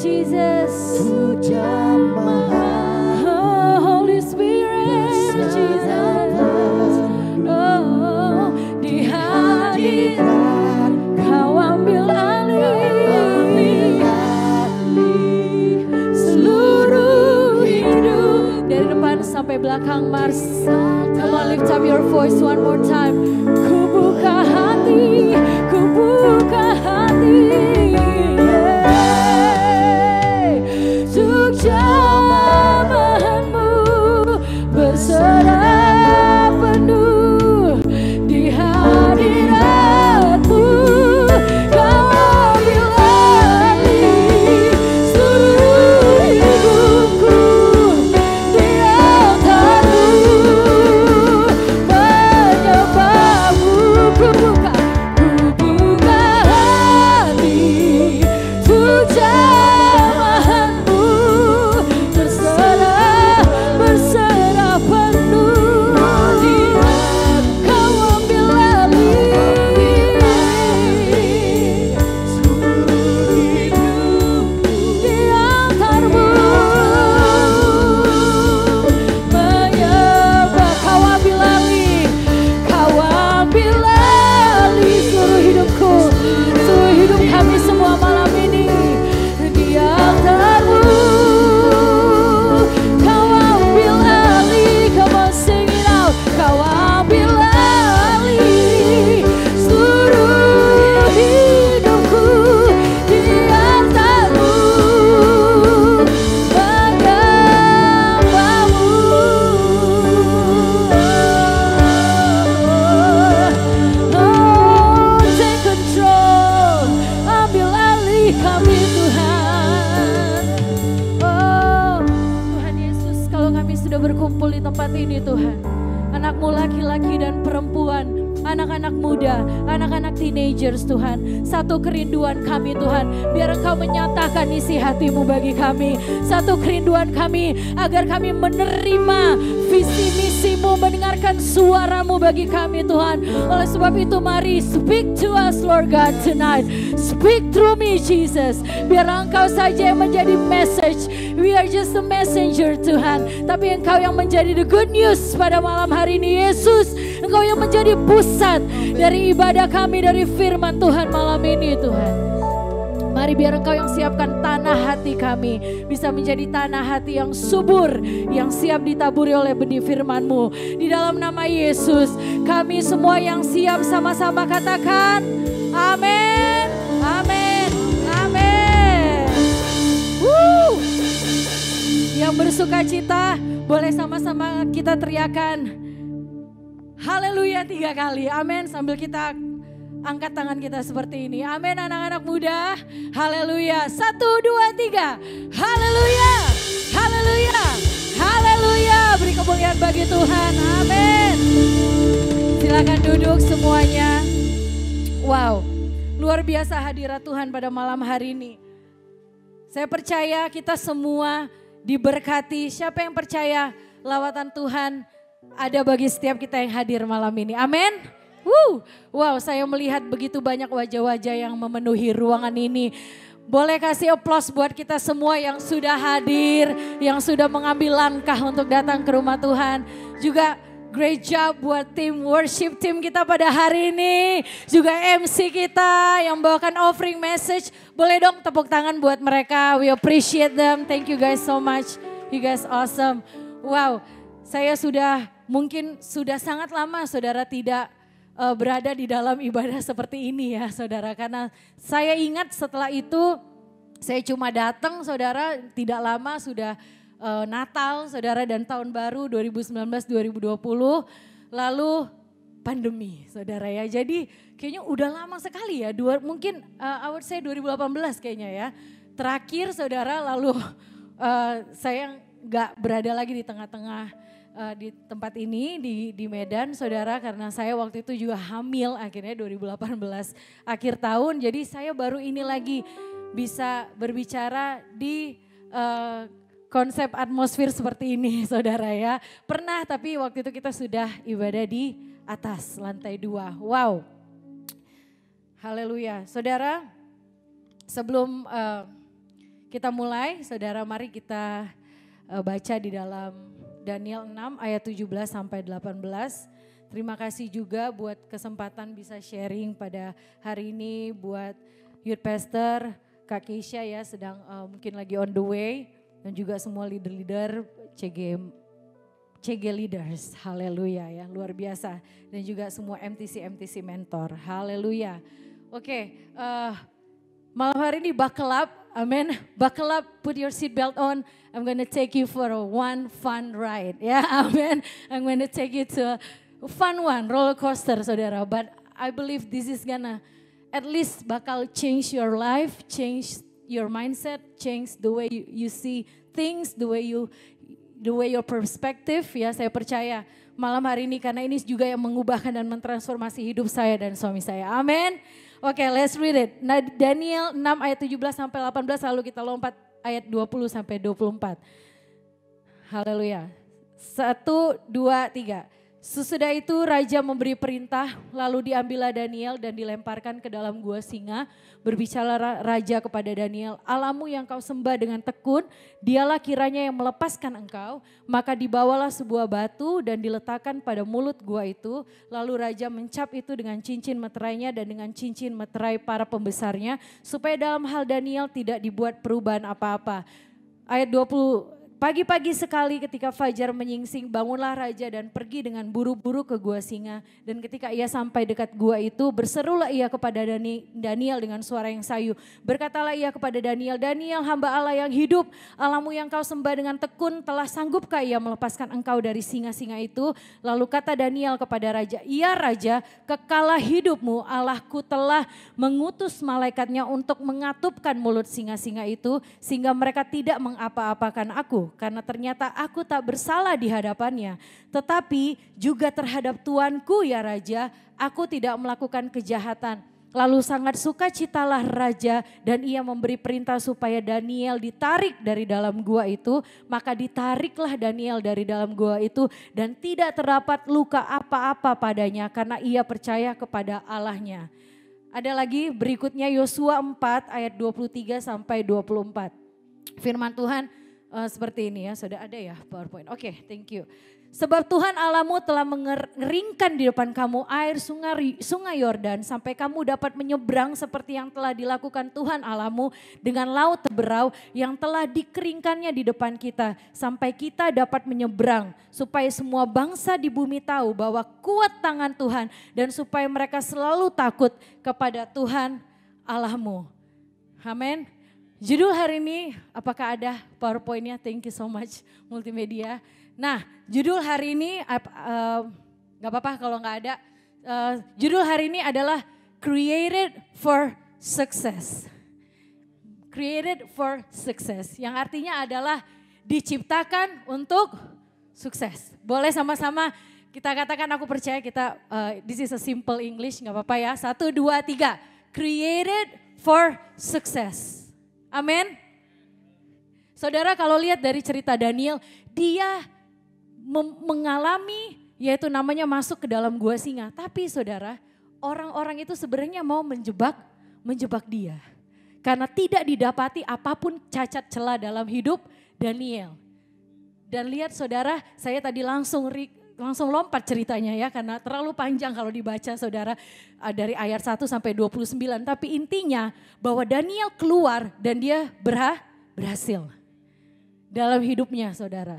Jesus. Oh, Holy Spirit, Jesus. Oh, di hadirat Kau ambil alih seluruh hidup. Dari depan sampai belakang, Mars. Come on, lift up your voice one more time. Ku buka hati, ku buka hati, untuk jamahanmu berserah penuh di hadiratmu. Kau ambil alih seluruh hidupku di altarmu, menyembahmu. Ku buka hati untuk jamahanmu berserah penuh. Kau ambil alih seluruh hidupku di altarmu, menyembah. Kau ambil alih seluruh hidupku, seluruh hidup kami semua malam ini di altarmu. Kau ambil alih, come on sing it out. Kau ambil alih seluruh hidupku di altarmu, menyembahmu. Oh, take control, ambil alih kami Tuhan. Oh, Tuhan Yesus, kalau kami sudah berkumpul di tempat ini Tuhan, anak-Mu laki-laki dan perempuan, anak-anak muda, anak-anak teenagers Tuhan, satu kerinduan kami Tuhan, biar Engkau menyatakan isi hati-Mu bagi kami. Satu kerinduan kami agar kami menerima visi misi-Mu, mendengarkan suara-Mu bagi kami Tuhan. Oleh sebab itu mari speak to us Lord God tonight. Speak through me Jesus. Biar Engkau saja yang menjadi message. We are just a messenger Tuhan. Tapi Engkau yang menjadi the good news pada malam hari ini Yesus. Engkau yang menjadi pusat dari ibadah kami, dari firman Tuhan malam ini Tuhan. Mari biar Engkau yang siapkan tanah hati kami bisa menjadi tanah hati yang subur, yang siap ditaburi oleh benih firman-Mu. Di dalam nama Yesus, kami semua yang siap sama-sama katakan amin, amin, amin. Yang bersuka cita boleh sama-sama kita teriakan haleluya 3 kali, amin, sambil kita angkat tangan kita seperti ini. Amin anak-anak muda. Haleluya. 1, 2, 3. Haleluya. Haleluya. Haleluya. Beri kemuliaan bagi Tuhan. Amin. Silakan duduk semuanya. Wow. Luar biasa hadirat Tuhan pada malam hari ini. Saya percaya kita semua diberkati. Siapa yang percaya lawatan Tuhan ada bagi setiap kita yang hadir malam ini. Amin. Wow, saya melihat begitu banyak wajah-wajah yang memenuhi ruangan ini. Boleh kasih aplaus buat kita semua yang sudah hadir, yang sudah mengambil langkah untuk datang ke rumah Tuhan. Juga great job buat tim worship team kita pada hari ini. Juga MC kita yang bawakan offering message. Boleh dong tepuk tangan buat mereka. We appreciate them. Thank you guys so much. You guys awesome. Wow, saya mungkin sudah sangat lama saudara tidak berada di dalam ibadah seperti ini ya saudara. Karena saya ingat setelah itu saya cuma datang saudara, tidak lama sudah Natal saudara dan tahun baru 2019-2020. Lalu pandemi saudara ya. Jadi kayaknya udah lama sekali ya, mungkin I would say 2018 kayaknya ya. Terakhir saudara, lalu saya gak berada lagi di tengah-tengah di tempat ini di Medan saudara, karena saya waktu itu juga hamil akhirnya 2018 akhir tahun. Jadi saya baru ini lagi bisa berbicara di konsep atmosfer seperti ini saudara ya. Pernah tapi waktu itu kita sudah ibadah di atas lantai 2. Wow. Haleluya. Saudara, sebelum Kita mulai, saudara, mari kita baca di dalam Daniel 6 ayat 17 sampai 18. Terima kasih juga buat kesempatan bisa sharing pada hari ini buat youth pastor, Kak Keisha ya sedang mungkin lagi on the way. Dan juga semua leader-leader CG Leaders, haleluya ya, luar biasa. Dan juga semua MTC mentor, haleluya. Oke, malam hari ini buckle up, amen. Buckle up, put your seatbelt on. I'm gonna take you for one fun ride, ya, amen. I'm gonna take you to a fun one, roller coaster, saudara. But I believe this is gonna at least bakal change your life, change your mindset, change the way you see things, the way your perspective. Ya, saya percaya malam hari ini karena ini juga yang mengubahkan dan mentransformasi hidup saya dan suami saya. Amin. Oke, let's read it. Nah, Daniel 6 ayat 17 sampai 18 lalu kita lompat ayat 20 sampai 24. Haleluya. 1, 2, 3. Sesudah itu raja memberi perintah, lalu diambillah Daniel dan dilemparkan ke dalam gua singa. Berbicara raja kepada Daniel, Allahmu yang kau sembah dengan tekun, dialah kiranya yang melepaskan engkau. Maka dibawalah sebuah batu dan diletakkan pada mulut gua itu. Lalu raja mencap itu dengan cincin meterainya dan dengan cincin meterai para pembesarnya, supaya dalam hal Daniel tidak dibuat perubahan apa-apa. Ayat 20. Pagi-pagi sekali ketika fajar menyingsing, bangunlah raja dan pergi dengan buru-buru ke gua singa. Dan ketika ia sampai dekat gua itu, berserulah ia kepada Daniel dengan suara yang sayu. Berkatalah ia kepada Daniel, Daniel hamba Allah yang hidup, Allahmu yang kau sembah dengan tekun, telah sanggupkah ia melepaskan engkau dari singa-singa itu? Lalu kata Daniel kepada raja, iya raja, kekalah hidupmu, Allahku telah mengutus malaikatnya untuk mengatupkan mulut singa-singa itu, sehingga mereka tidak mengapa-apakan aku. Karena ternyata aku tak bersalah di hadapannya. Tetapi juga terhadap tuanku ya raja, aku tidak melakukan kejahatan. Lalu sangat sukacitalah raja dan ia memberi perintah supaya Daniel ditarik dari dalam gua itu. Maka ditariklah Daniel dari dalam gua itu dan tidak terdapat luka apa-apa padanya karena ia percaya kepada Allahnya. Ada lagi berikutnya Yosua 4 ayat 23 sampai 24. Firman Tuhan seperti ini ya, sudah ada ya PowerPoint. Oke, thank you. Sebab Tuhan Allahmu telah mengeringkan di depan kamu air sungai Yordan sampai kamu dapat menyeberang seperti yang telah dilakukan Tuhan Allahmu dengan laut Teberau yang telah dikeringkannya di depan kita sampai kita dapat menyeberang supaya semua bangsa di bumi tahu bahwa kuat tangan Tuhan dan supaya mereka selalu takut kepada Tuhan Allahmu. Amin. Judul hari ini, apakah ada PowerPoint-nya? Thank you so much multimedia. Nah, judul hari ini, gak apa-apa kalau gak ada. Judul hari ini adalah Created for Success. Created for Success, yang artinya adalah diciptakan untuk sukses. Boleh sama-sama kita katakan, aku percaya kita, this is a simple English, gak apa-apa ya. 1, 2, 3, Created for Success. Amin. Saudara kalau lihat dari cerita Daniel, dia mengalami yaitu namanya masuk ke dalam gua singa. Tapi saudara, orang-orang itu sebenarnya mau menjebak dia. Karena tidak didapati apapun cacat celah dalam hidup Daniel. Dan lihat saudara, saya tadi langsung lompat ceritanya ya karena terlalu panjang kalau dibaca saudara dari ayat 1 sampai 29. Tapi intinya bahwa Daniel keluar dan dia berhasil dalam hidupnya saudara.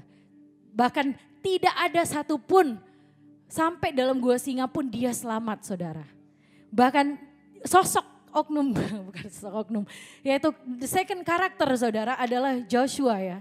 Bahkan tidak ada satupun sampai dalam gua singa pun dia selamat saudara. Bahkan sosok oknum, bukan sosok oknum, yaitu the second karakter saudara adalah Joshua ya.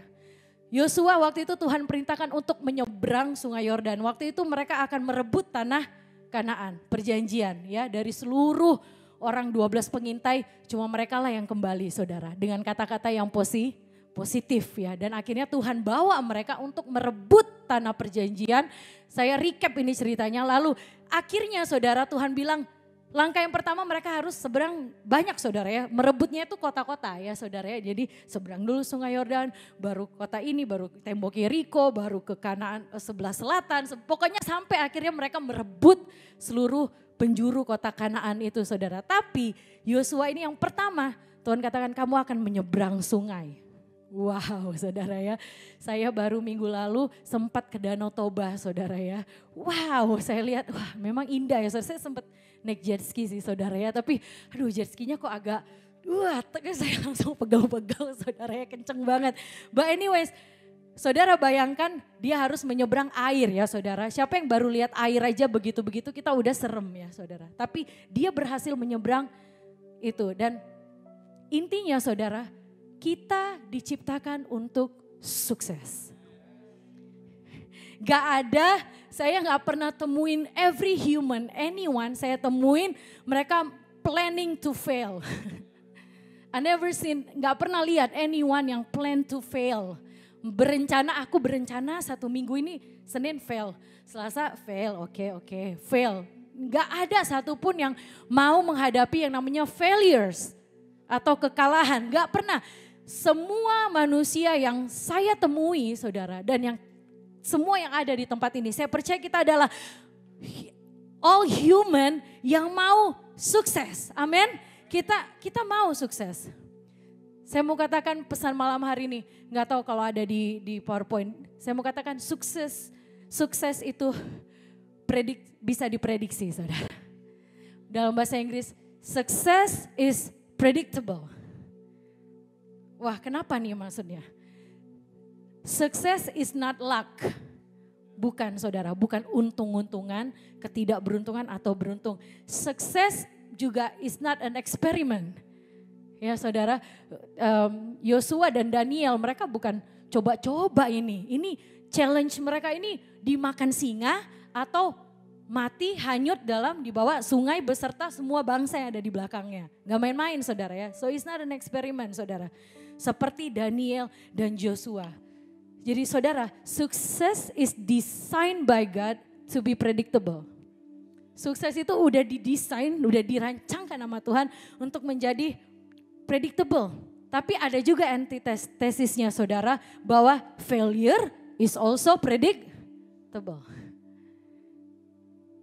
Yosua waktu itu Tuhan perintahkan untuk menyeberang sungai Yordan. Waktu itu mereka akan merebut tanah Kanaan, perjanjian ya. Dari seluruh orang 12 pengintai cuma mereka lah yang kembali saudara. Dengan kata-kata yang positif ya. Dan akhirnya Tuhan bawa mereka untuk merebut tanah perjanjian. Saya recap ini ceritanya. Lalu akhirnya saudara Tuhan bilang, langkah yang pertama mereka harus seberang banyak saudara ya. Merebutnya itu kota-kota ya saudara ya. Jadi seberang dulu sungai Yordan, baru kota ini, baru tembok Yeriko, baru ke Kanaan sebelah selatan. Pokoknya sampai akhirnya mereka merebut seluruh penjuru kota Kanaan itu saudara. Tapi Yosua ini yang pertama Tuhan katakan kamu akan menyeberang sungai. Wow saudara ya, saya baru minggu lalu sempat ke Danau Toba saudara ya. Wow saya lihat, wah memang indah ya saudara. Saya sempat naik jet ski sih saudara ya, tapi aduh jet skinya kok agak, saya langsung pegal-pegal saudara ya, kenceng banget. But anyways, saudara bayangkan dia harus menyeberang air ya saudara. Siapa yang baru lihat air aja begitu-begitu kita udah serem ya saudara. Tapi dia berhasil menyeberang itu, dan intinya saudara, kita diciptakan untuk sukses. Gak ada, saya gak pernah temuin every human, anyone saya temuin mereka planning to fail. I never seen, gak pernah lihat anyone yang plan to fail. Aku berencana 1 minggu ini, Senin fail, Selasa fail, oke, fail. Gak ada satupun yang mau menghadapi yang namanya failures atau kekalahan, gak pernah. Semua manusia yang saya temui saudara, dan yang semua yang ada di tempat ini, saya percaya kita adalah all human yang mau sukses. Amin. Kita mau sukses. Saya mau katakan pesan malam hari ini, nggak tahu kalau ada di PowerPoint. Saya mau katakan sukses itu bisa diprediksi saudara. Dalam bahasa Inggris, success is predictable. Wah, kenapa nih maksudnya? Success is not luck. Bukan saudara, bukan untung-untungan, ketidakberuntungan atau beruntung. Sukses juga is not an experiment. Ya saudara, Yosua dan Daniel mereka bukan coba-coba ini. Ini challenge mereka ini dimakan singa atau mati hanyut di bawah sungai beserta semua bangsa yang ada di belakangnya. Gak main-main saudara ya. So it's not an experiment saudara. Seperti Daniel dan Joshua. Jadi saudara, sukses is designed by God to be predictable. Sukses itu udah didesain, udah dirancangkan sama Tuhan untuk menjadi predictable. Tapi ada juga antitesisnya saudara, bahwa failure is also predictable.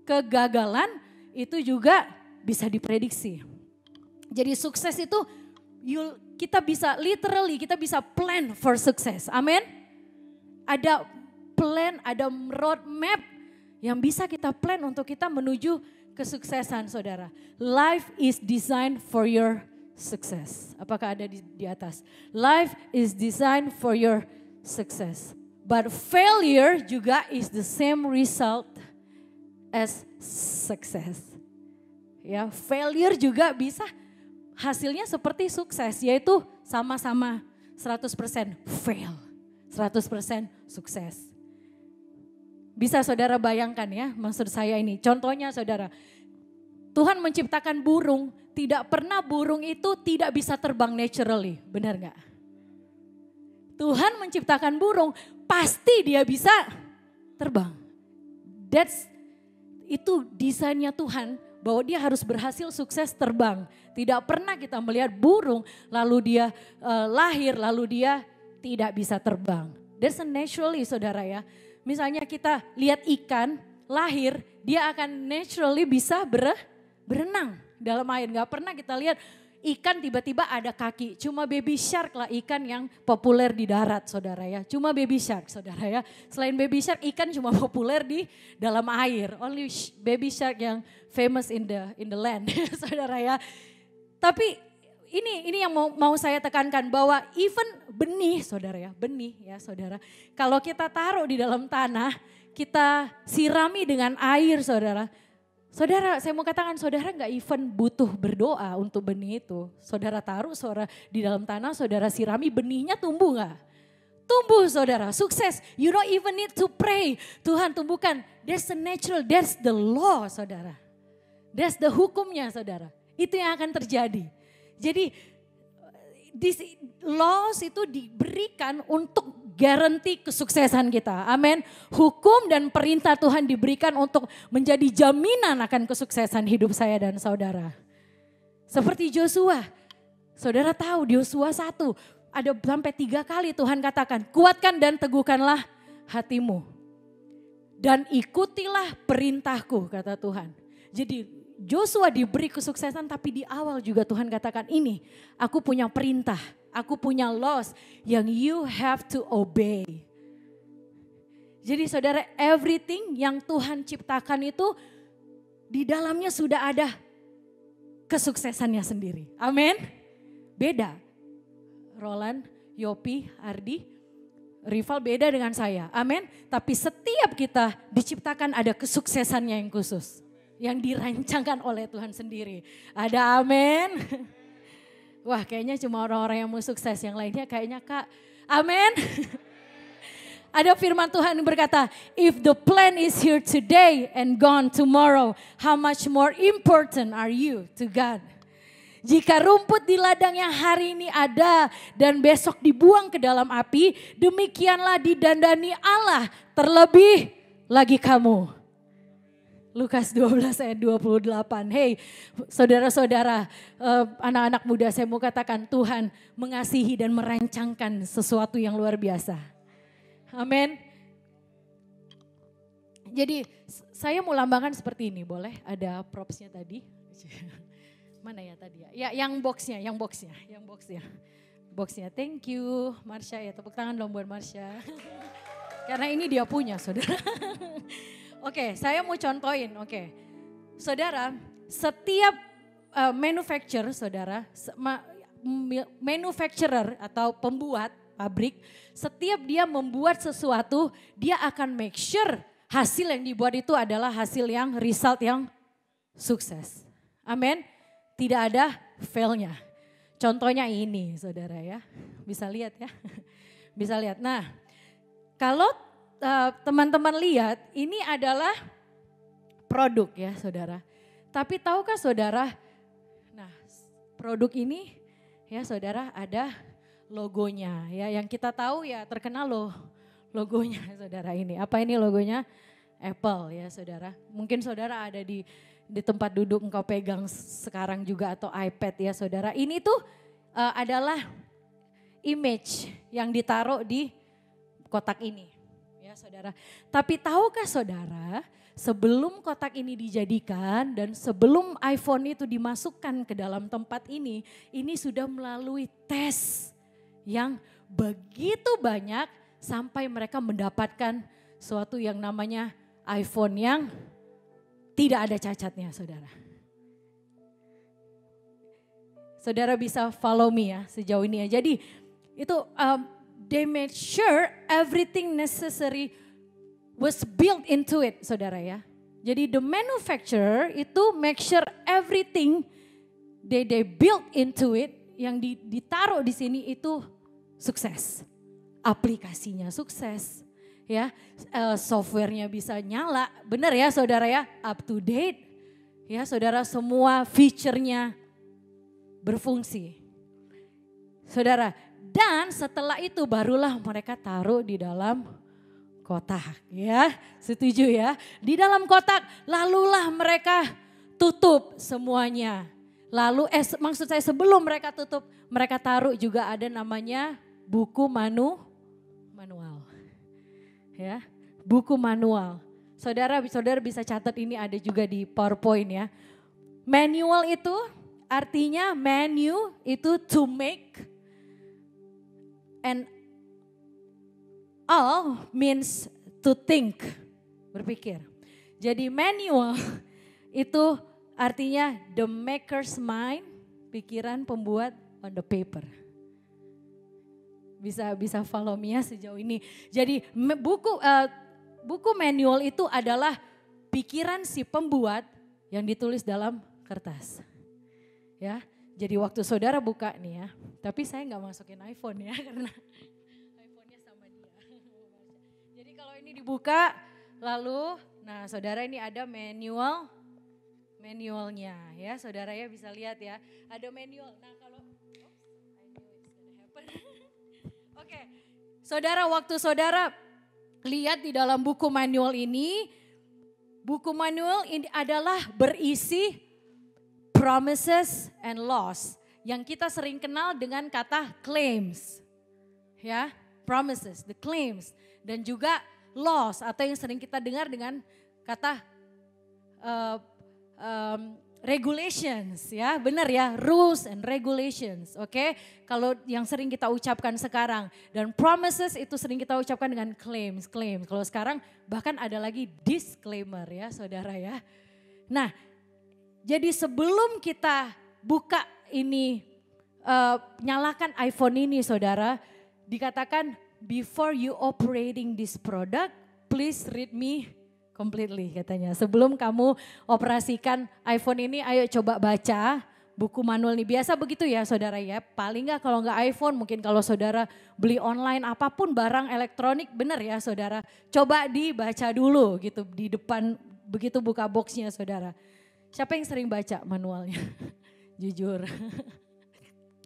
Kegagalan itu juga bisa diprediksi. Jadi sukses itu kita bisa literally, kita bisa plan for success. Amin. Ada plan, ada roadmap yang bisa kita plan untuk kita menuju kesuksesan saudara. Life is designed for your success. Apakah ada di atas? Life is designed for your success. But failure juga is the same result as success. Ya, failure juga bisa hasilnya seperti sukses, yaitu sama-sama 100% fail, 100% sukses. Bisa saudara bayangkan ya, maksud saya ini. Contohnya saudara, Tuhan menciptakan burung, tidak pernah burung itu tidak bisa terbang naturally, benar gak? Tuhan menciptakan burung, pasti dia bisa terbang. Itu desainnya Tuhan, bahwa dia harus berhasil sukses terbang. Tidak pernah kita melihat burung lalu dia lahir lalu dia tidak bisa terbang. That's naturally saudara ya. Misalnya kita lihat ikan lahir, dia akan naturally bisa berenang dalam air. Gak pernah kita lihat ikan tiba-tiba ada kaki. Cuma baby shark lah ikan yang populer di darat saudara ya. Cuma baby shark saudara ya. Selain baby shark ikan cuma populer di dalam air. Only baby shark yang famous in the land saudara ya. Tapi ini yang mau saya tekankan, bahwa even benih saudara ya. Benih ya saudara. Kalau kita taruh di dalam tanah, kita sirami dengan air saudara. Saudara, saya mau katakan saudara gak even butuh berdoa untuk benih itu. Saudara taruh di dalam tanah, saudara sirami, benihnya tumbuh gak? Tumbuh saudara, sukses. You don't even need to pray. Tuhan tumbuhkan, that's the natural, that's the law saudara. That's the hukumnya saudara. Itu yang akan terjadi. Jadi laws itu diberikan untuk garanti kesuksesan kita. Amin. Hukum dan perintah Tuhan diberikan untuk menjadi jaminan akan kesuksesan hidup saya dan saudara. Seperti Joshua. Saudara tahu di Yosua 1 ada sampai 3 kali Tuhan katakan, kuatkan dan teguhkanlah hatimu. Dan ikutilah perintahku kata Tuhan. Jadi Joshua diberi kesuksesan, tapi di awal juga Tuhan katakan ini, aku punya perintah, aku punya laws yang you have to obey. Jadi saudara, everything yang Tuhan ciptakan itu di dalamnya sudah ada kesuksesannya sendiri. Amin. Beda. Roland, Yopi, Ardi, Rival beda dengan saya. Amin. Tapi setiap kita diciptakan ada kesuksesannya yang khusus. Yang dirancangkan oleh Tuhan sendiri. Ada amin. Wah, kayaknya cuma orang-orang yang mau sukses, yang lainnya kayaknya Kak. Amin. Ada firman Tuhan yang berkata, if the plan is here today and gone tomorrow, how much more important are you to God? Jika rumput di ladang yang hari ini ada dan besok dibuang ke dalam api, demikianlah didandani Allah, terlebih lagi kamu. Lukas 12 ayat 28. Hey saudara-saudara, anak-anak muda, saya mau katakan Tuhan mengasihi dan merancangkan sesuatu yang luar biasa. Amin. Jadi saya mau lambangkan seperti ini, boleh? Ada propsnya tadi. Mana ya tadi ya? Ya yang boxnya. Boxnya, thank you Marsha ya, tepuk tangan dong buat Marsha. Karena ini dia punya saudara. Oke, saya mau contohin. Oke, saudara, setiap manufacturer atau pembuat pabrik, setiap dia membuat sesuatu, dia akan make sure hasil yang dibuat itu adalah hasil yang result yang sukses. Amin. Tidak ada failnya. Contohnya ini, saudara ya, bisa lihat ya, bisa lihat. Nah, kalau teman-teman lihat, ini adalah produk ya saudara. Tapi tahukah saudara, nah produk ini ya saudara ada logonya ya. Yang kita tahu ya terkenal logonya saudara ini. Apa ini logonya? Apple ya saudara. Mungkin saudara ada di tempat duduk engkau pegang sekarang juga atau iPad ya saudara. Ini tuh adalah image yang ditaruh di kotak ini. Saudara, tapi tahukah saudara, sebelum kotak ini dijadikan dan sebelum iPhone itu dimasukkan ke dalam tempat ini sudah melalui tes yang begitu banyak sampai mereka mendapatkan suatu yang namanya iPhone yang tidak ada cacatnya, saudara. Saudara bisa follow me ya sejauh ini ya. Jadi itu they made sure everything necessary was built into it, saudara ya. Jadi the manufacturer itu make sure everything they built into it, yang ditaruh di sini itu sukses. Aplikasinya sukses, ya, softwarenya bisa nyala, benar ya saudara ya, up to date, ya saudara, semua feature-nya berfungsi, saudara. Dan setelah itu barulah mereka taruh di dalam kotak, ya, setuju ya? Di dalam kotak, lalulah mereka tutup semuanya. Lalu, maksud saya sebelum mereka tutup, mereka taruh juga ada namanya buku manual, ya, buku manual. Saudara bisa catat, ini ada juga di PowerPoint ya. Manual itu artinya menu itu to make. And all means to think, berpikir. Jadi manual itu artinya the maker's mind, pikiran pembuat on the paper. Bisa follow me ya sejauh ini. Jadi buku manual itu adalah pikiran si pembuat yang ditulis dalam kertas. Ya. Jadi waktu saudara buka nih ya, tapi saya nggak masukin iPhone ya karena iPhone-nya sama dia. Jadi kalau ini dibuka, lalu, nah saudara ini ada manualnya ya, saudara ya bisa lihat ya, ada manual. Nah kalau, Oke, saudara, waktu saudara lihat di dalam buku manual ini adalah berisi promises and laws yang kita sering kenal dengan kata claims, ya, promises, the claims, dan juga laws atau yang sering kita dengar dengan kata regulations ya, benar ya, rules and regulations, oke? Kalau yang sering kita ucapkan sekarang, dan promises itu sering kita ucapkan dengan claims. Kalau sekarang bahkan ada lagi disclaimer ya saudara ya. Nah, jadi sebelum kita buka ini, nyalakan iPhone ini saudara, dikatakan before you operating this product, please read me completely katanya. Sebelum kamu operasikan iPhone ini, ayo coba baca buku manual nih. Biasa begitu ya saudara ya. Paling nggak kalau nggak iPhone, mungkin kalau saudara beli online apapun barang elektronik, benar ya saudara. Coba dibaca dulu gitu di depan begitu buka boxnya saudara. Siapa yang sering baca manualnya? Jujur.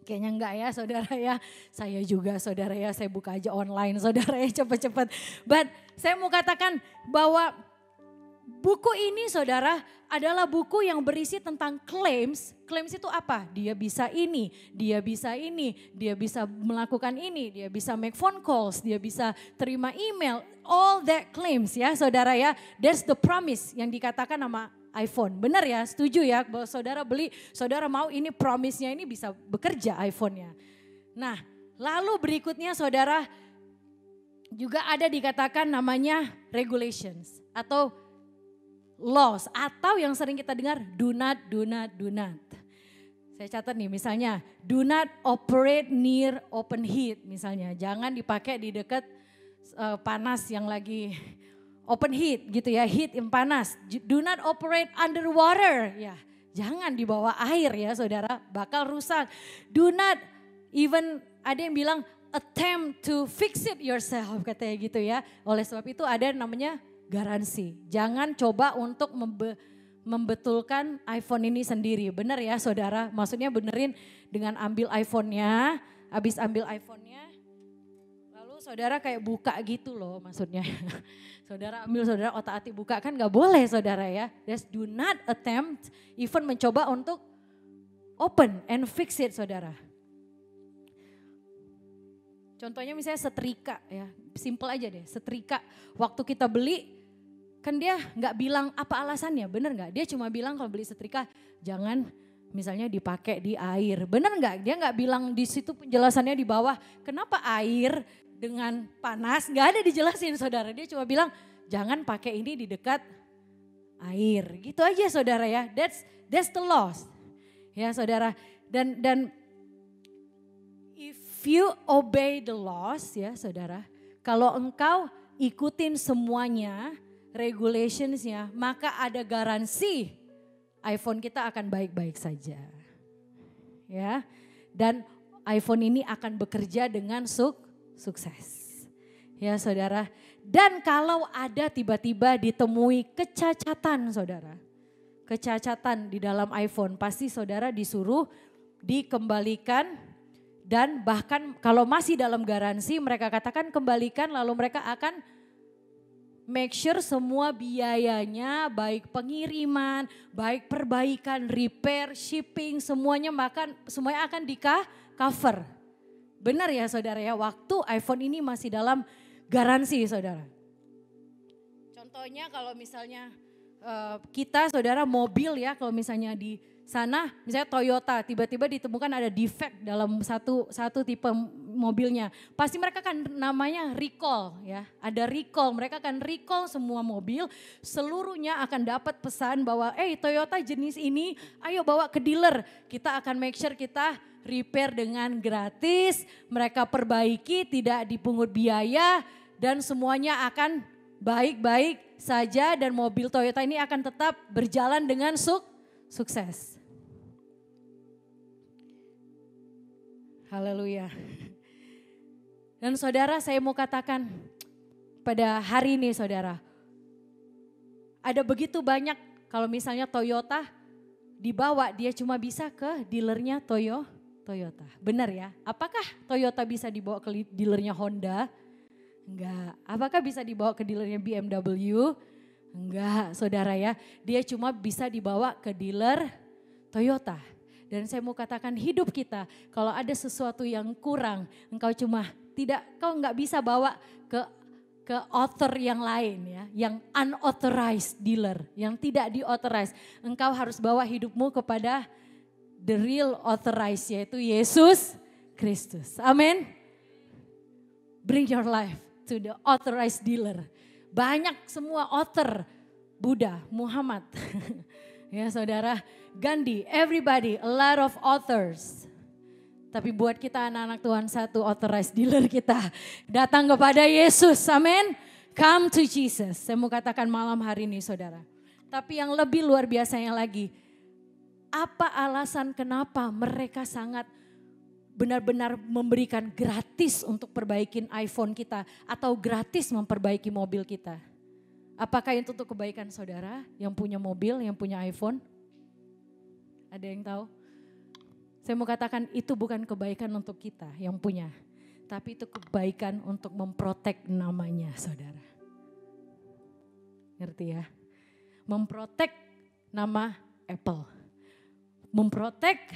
Kayaknya enggak ya saudara ya. Saya juga saudara ya, saya buka aja online saudara ya cepat-cepat. But saya mau katakan bahwa buku ini saudara adalah buku yang berisi tentang claims. Claims itu apa? Dia bisa ini, dia bisa ini, dia bisa melakukan ini, dia bisa make phone calls, dia bisa terima email. All that claims ya saudara ya. That's the promise yang dikatakan sama iPhone. Benar ya, setuju ya bahwa saudara beli, saudara mau ini promise-nya ini bisa bekerja iPhone-nya. Nah lalu berikutnya saudara juga ada dikatakan namanya regulations atau laws, atau yang sering kita dengar do not. Saya catat nih misalnya do not operate near open heat misalnya. Jangan dipakai di dekat panas yang lagi open heat gitu ya, heat yang panas. Do not operate underwater ya. Jangan di bawah air ya saudara, bakal rusak. Do not even, ada yang bilang attempt to fix it yourself katanya gitu ya. Oleh sebab itu ada namanya garansi. Jangan coba untuk membetulkan iPhone ini sendiri. Benar ya saudara? Maksudnya benerin dengan ambil iPhone-nya, habis ambil iPhone-nya, lalu saudara kayak buka gitu loh maksudnya. Saudara ambil, saudara otak-atik buka, kan gak boleh saudara ya. Just do not attempt, even mencoba untuk open and fix it saudara. Contohnya misalnya setrika ya, simple aja deh, setrika waktu kita beli, kan dia nggak bilang apa alasannya, bener nggak? Dia cuma bilang kalau beli setrika jangan misalnya dipakai di air, bener nggak? Dia nggak bilang di situ, penjelasannya di bawah. Kenapa air dengan panas? Nggak ada dijelasin saudara. Dia cuma bilang jangan pakai ini di dekat air, gitu aja saudara ya. That's the laws, ya saudara. Dan if you obey the laws ya saudara, kalau engkau ikutin semuanya, regulationsnya, maka ada garansi iPhone kita akan baik-baik saja. Ya. Dan iPhone ini akan bekerja dengan sukses. Ya saudara. Dan kalau ada tiba-tiba ditemui kecacatan saudara. Kecacatan di dalam iPhone, pasti saudara disuruh dikembalikan. Dan bahkan kalau masih dalam garansi, mereka katakan kembalikan, lalu mereka akan make sure semua biayanya, baik pengiriman, baik perbaikan, repair, shipping, semuanya akan di-cover. Benar ya saudara ya, waktu iPhone ini masih dalam garansi saudara. Contohnya kalau misalnya kita saudara mobil ya, kalau misalnya di sana misalnya Toyota tiba-tiba ditemukan ada defect dalam satu tipe mobilnya. Pasti mereka kan namanya recall ya. Ada recall, mereka akan recall semua mobil, seluruhnya akan dapat pesan bahwa Toyota jenis ini ayo bawa ke dealer. Kita akan make sure kita repair dengan gratis, mereka perbaiki tidak dipungut biaya dan semuanya akan baik-baik saja dan mobil Toyota ini akan tetap berjalan dengan sukses. Haleluya. Dan saudara, saya mau katakan pada hari ini saudara, ada begitu banyak kalau misalnya Toyota dibawa, dia cuma bisa ke dealernya Toyota. Benar ya? Apakah Toyota bisa dibawa ke dealernya Honda? Enggak. Apakah bisa dibawa ke dealernya BMW? Enggak saudara ya. Dia cuma bisa dibawa ke dealer Toyota. Dan saya mau katakan hidup kita, kalau ada sesuatu yang kurang, kau nggak bisa bawa ke ke author yang lain ya, yang unauthorized dealer, yang tidak diauthorize. Engkau harus bawa hidupmu kepada the real authorized, yaitu Yesus Kristus. Amin. Bring your life to the authorized dealer. Banyak semua author, Buddha, Muhammad, ya saudara, Gandhi, everybody, a lot of authors. Tapi buat kita anak-anak Tuhan, satu authorized dealer kita datang kepada Yesus, amin. Come to Jesus. Saya mau katakan malam hari ini saudara. Tapi yang lebih luar biasanya lagi, apa alasan kenapa mereka sangat benar-benar memberikan gratis untuk perbaikin iPhone kita atau gratis memperbaiki mobil kita? Apakah itu untuk kebaikan saudara yang punya mobil, yang punya iPhone? Ada yang tahu? Saya mau katakan itu bukan kebaikan untuk kita yang punya. Tapi itu kebaikan untuk memprotek namanya saudara. Ngerti ya? Memprotek nama Apple. Memprotek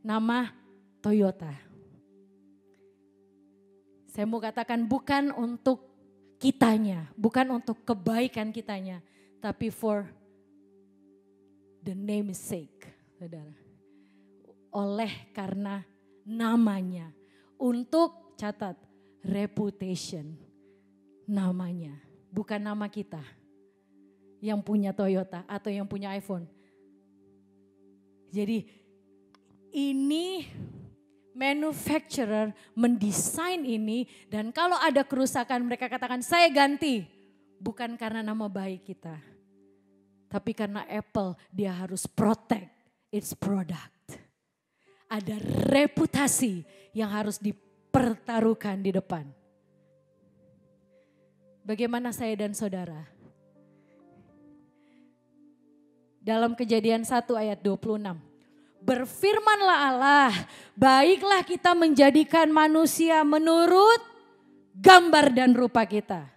nama Toyota. Saya mau katakan bukan untuk kitanya. Bukan untuk kebaikan kitanya. Tapi for the name sake saudara. Oleh karena namanya, untuk catat reputation namanya, bukan nama kita yang punya Toyota atau yang punya iPhone. Jadi ini manufacturer mendesain ini dan kalau ada kerusakan mereka katakan saya ganti, bukan karena nama baik kita, tapi karena Apple dia harus protect its product. Ada reputasi yang harus dipertaruhkan di depan. Bagaimana saya dan saudara? Dalam Kejadian 1 ayat 26. Berfirmanlah Allah, baiklah kita menjadikan manusia menurut gambar dan rupa kita.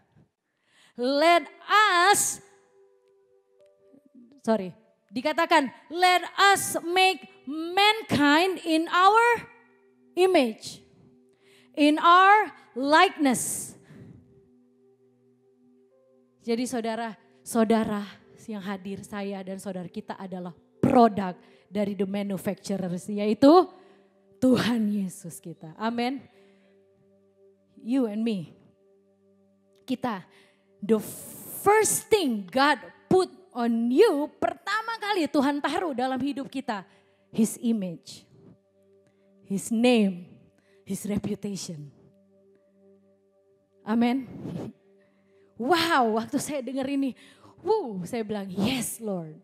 Dikatakan, let us make mankind in our image, in our likeness. Jadi saudara yang hadir, saya dan saudara kita adalah produk dari the manufacturers, yaitu Tuhan Yesus kita. Amin. You and me. Kita, the first thing God put on you, pertama kali Tuhan taruh dalam hidup kita, His image, His name, His reputation. Amin. Wow, waktu saya dengar ini, saya bilang yes Lord.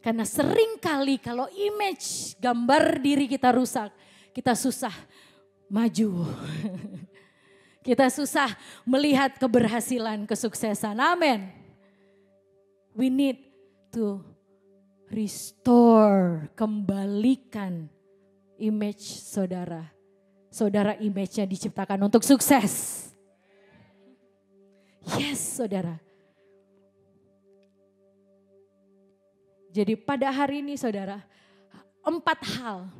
Karena sering kali kalau image gambar diri kita rusak, kita susah maju. Kita susah melihat keberhasilan, kesuksesan. Amin. We need to restore, kembalikan image saudara. Saudara image-nya diciptakan untuk sukses. Yes saudara. Jadi pada hari ini saudara, 4 hal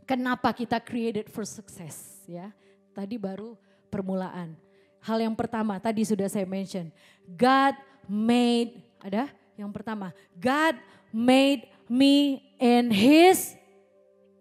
kenapa kita created for success ya. Tadi baru permulaan. Hal yang pertama tadi sudah saya mention. God made, ada yang pertama. God made me in His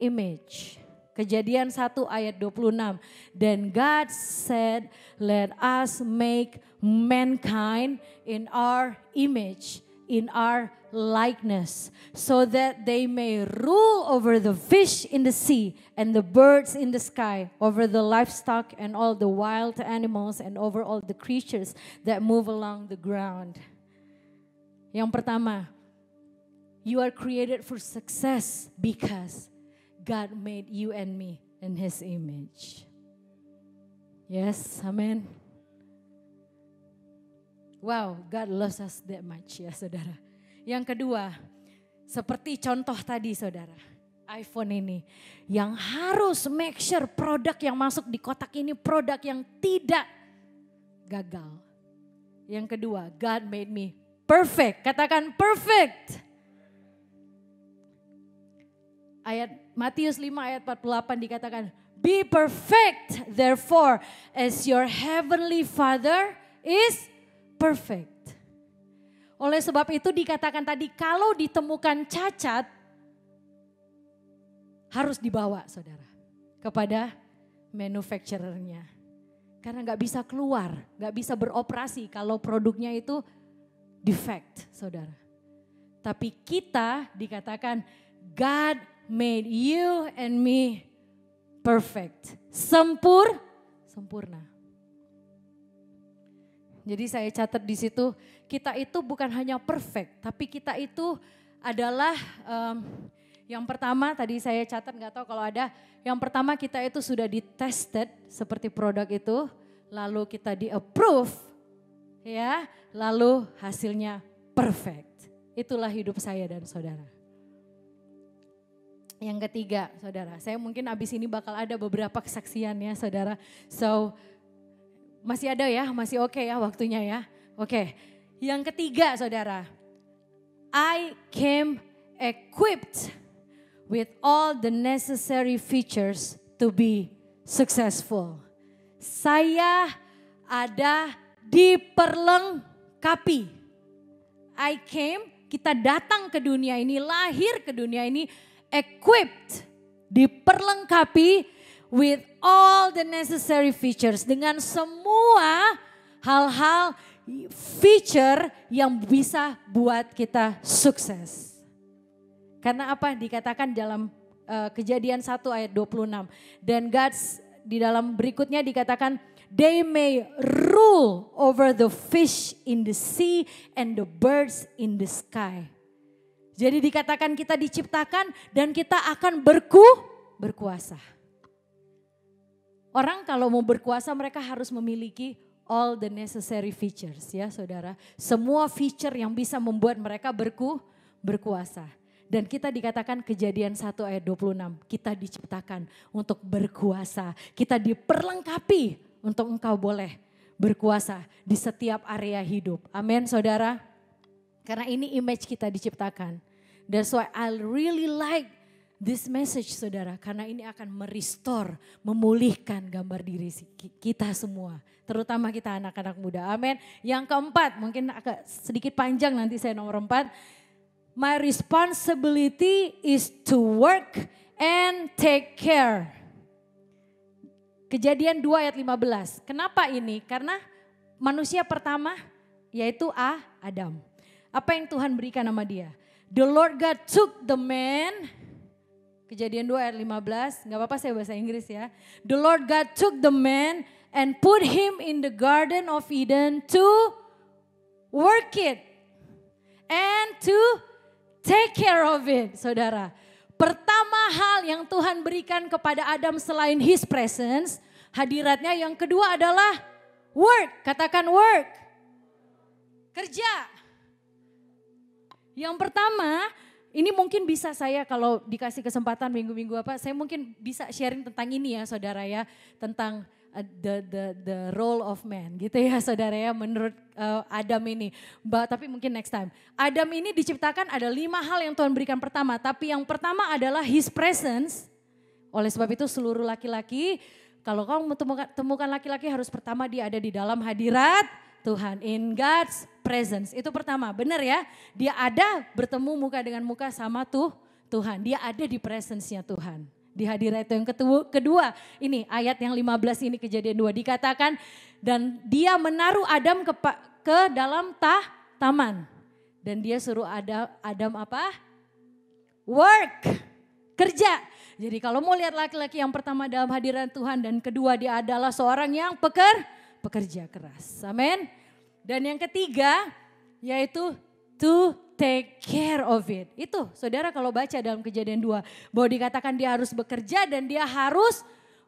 image. Kejadian 1 ayat 26. Then God said, let us make mankind in our image, in our likeness, so that they may rule over the fish in the sea and the birds in the sky, over the livestock and all the wild animals and over all the creatures that move along the ground. Yang pertama, you are created for success because God made you and me in His image. Yes, amen. Wow, God loves us that much ya saudara. Yang kedua, seperti contoh tadi saudara, iPhone ini yang harus make sure produk yang masuk di kotak ini produk yang tidak gagal. Yang kedua, God made me perfect. Katakan perfect. Ayat Matius 5 ayat 48 dikatakan, Be perfect therefore as your heavenly Father is perfect. Oleh sebab itu dikatakan tadi kalau ditemukan cacat harus dibawa saudara kepada manufacturernya. Karena gak bisa keluar, gak bisa beroperasi kalau produknya itu defect saudara. Tapi kita dikatakan God made you and me perfect. Sempurna. Jadi saya catat di situ, kita itu bukan hanya perfect, tapi kita itu adalah yang pertama tadi saya catat nggak tahu kalau ada. Yang pertama kita itu sudah ditested seperti produk itu, lalu kita di-approve, ya, lalu hasilnya perfect. Itulah hidup saya dan saudara. Yang ketiga, saudara, saya mungkin abis ini bakal ada beberapa kesaksian ya, saudara. So masih ada ya, masih oke ya waktunya ya. Oke. Yang ketiga saudara, I came equipped with all the necessary features to be successful. Saya ada diperlengkapi. I came, kita datang ke dunia ini, lahir ke dunia ini, equipped, diperlengkapi with all the necessary features. Dengan semua hal-hal feature yang bisa buat kita sukses. Karena apa? Dikatakan dalam Kejadian 1 ayat 26. Dan God's di dalam berikutnya dikatakan they may rule over the fish in the sea and the birds in the sky. Jadi dikatakan kita diciptakan dan kita akan berkuasa. Orang kalau mau berkuasa mereka harus memiliki all the necessary features ya saudara. Semua feature yang bisa membuat mereka berkuasa. Dan kita dikatakan Kejadian 1 ayat 26. Kita diciptakan untuk berkuasa. Kita diperlengkapi untuk engkau boleh berkuasa di setiap area hidup. Amin saudara. Karena ini image kita diciptakan. That's why I really like this message saudara. Karena ini akan merestore, memulihkan gambar diri kita semua. Terutama kita anak-anak muda. Amin. Yang keempat, mungkin agak sedikit panjang nanti saya nomor 4. My responsibility is to work and take care. Kejadian 2 ayat 15. Kenapa ini? Karena manusia pertama yaitu Adam. Apa yang Tuhan berikan nama dia? The Lord God took the man, Kejadian 2 ayat 15, gak apa-apa saya bahasa Inggris ya. The Lord God took the man and put him in the Garden of Eden to work it and to take care of it, saudara. Pertama hal yang Tuhan berikan kepada Adam selain His presence, hadiratnya, yang kedua adalah work, katakan work, kerja. Yang pertama, ini mungkin bisa saya kalau dikasih kesempatan minggu-minggu apa, saya mungkin bisa sharing tentang ini ya saudara ya, tentang the role of man gitu ya saudara ya menurut Adam ini. Tapi mungkin next time. Adam ini diciptakan ada 5 hal yang Tuhan berikan pertama, tapi yang pertama adalah His presence. Oleh sebab itu seluruh laki-laki, kalau kamu temukan laki-laki harus pertama dia ada di dalam hadirat Tuhan, in God's presence. Itu pertama, benar ya. Dia ada bertemu muka dengan muka sama Tuhan. Dia ada di presence-nya Tuhan. Di hadirat itu. Yang kedua, ini ayat yang 15 ini Kejadian 2 dikatakan, dan dia menaruh Adam ke dalam taman. Dan dia suruh Adam apa? Work, kerja. Jadi kalau mau lihat laki-laki yang pertama dalam hadirat Tuhan dan kedua dia adalah seorang yang pekerja keras. Amin. Dan yang ketiga yaitu to take care of it. Itu saudara kalau baca dalam Kejadian 2 bahwa dikatakan dia harus bekerja dan dia harus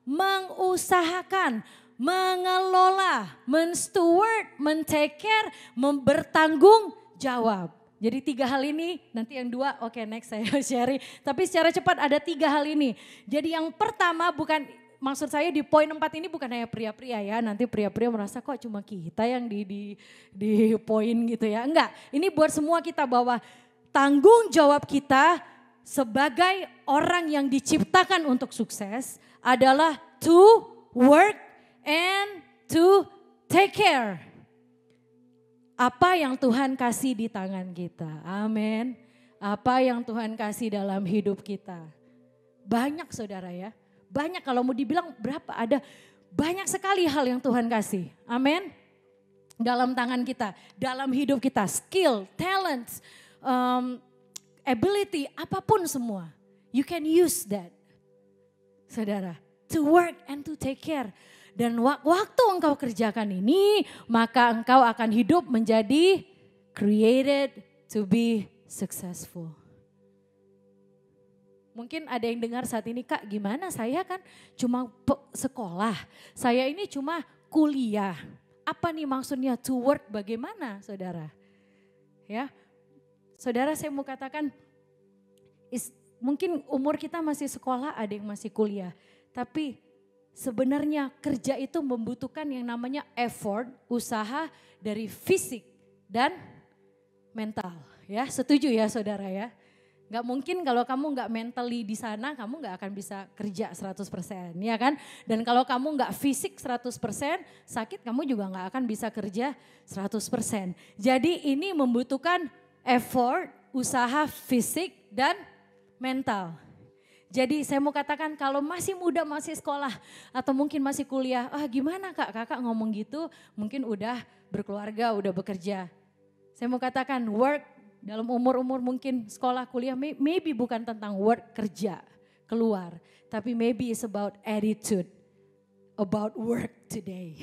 mengusahakan, mengelola, men-steward, men-take care, bertanggung jawab. Jadi 3 hal ini, nanti yang 2 oke next saya share. Tapi secara cepat ada 3 hal ini. Jadi yang pertama bukan, maksud saya di poin 4 ini bukan hanya pria-pria ya. Nanti pria-pria merasa kok cuma kita yang di poin gitu ya. Enggak, ini buat semua kita bahwa tanggung jawab kita sebagai orang yang diciptakan untuk sukses adalah to work and to take care. Apa yang Tuhan kasih di tangan kita. Amin. Apa yang Tuhan kasih dalam hidup kita. Banyak saudara ya. Banyak kalau mau dibilang berapa ada. Banyak sekali hal yang Tuhan kasih. Amin. Dalam tangan kita. Dalam hidup kita. Skill, talents, ability, apapun semua. You can use that. Saudara. To work and to take care. Dan waktu engkau kerjakan ini, maka engkau akan hidup menjadi created to be successful. Mungkin ada yang dengar saat ini, Kak gimana saya kan cuma sekolah, saya ini cuma kuliah. Apa nih maksudnya to work bagaimana saudara? Ya, saudara saya mau katakan, mungkin umur kita masih sekolah, ada yang masih kuliah. Tapi sebenarnya kerja itu membutuhkan yang namanya effort, usaha dari fisik dan mental. Ya, setuju ya saudara ya. Gak mungkin kalau kamu gak mentally di sana, kamu gak akan bisa kerja 100%, ya kan? Dan kalau kamu gak fisik 100%, sakit kamu juga gak akan bisa kerja 100%. Jadi ini membutuhkan effort, usaha fisik dan mental. Jadi saya mau katakan kalau masih muda, masih sekolah atau mungkin masih kuliah, gimana Kak, kakak ngomong gitu mungkin udah berkeluarga, udah bekerja. Saya mau katakan work dalam umur-umur mungkin sekolah, kuliah, maybe bukan tentang work kerja, keluar. Tapi maybe it's about attitude, about work today.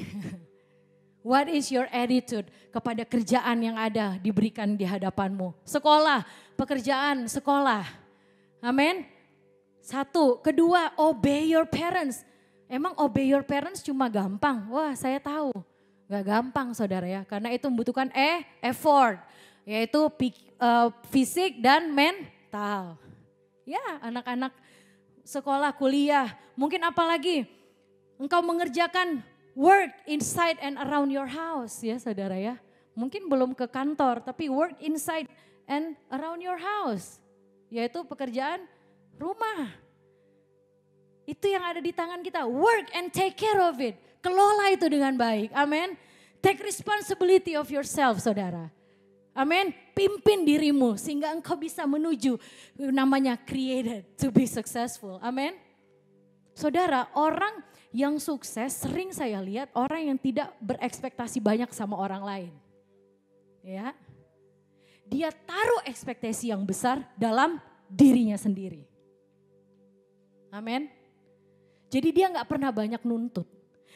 What is your attitude kepada kerjaan yang ada diberikan di hadapanmu? Sekolah, pekerjaan, sekolah. Amin. Satu, kedua, obey your parents. Emang obey your parents cuma gampang? Wah saya tahu, gak gampang saudara ya. Karena itu membutuhkan effort, yaitu fisik dan mental. Ya anak-anak sekolah, kuliah, mungkin apalagi engkau mengerjakan work inside and around your house ya saudara ya. Mungkin belum ke kantor, tapi work inside and around your house. Yaitu pekerjaan rumah. Itu yang ada di tangan kita. Work and take care of it. Kelola itu dengan baik. Amin. Take responsibility of yourself saudara. Amin. Pimpin dirimu sehingga engkau bisa menuju namanya created to be successful. Amin. Saudara, orang yang sukses sering saya lihat orang yang tidak berekspektasi banyak sama orang lain. Ya. Dia taruh ekspektasi yang besar dalam dirinya sendiri. Amin. Jadi dia gak pernah banyak nuntut.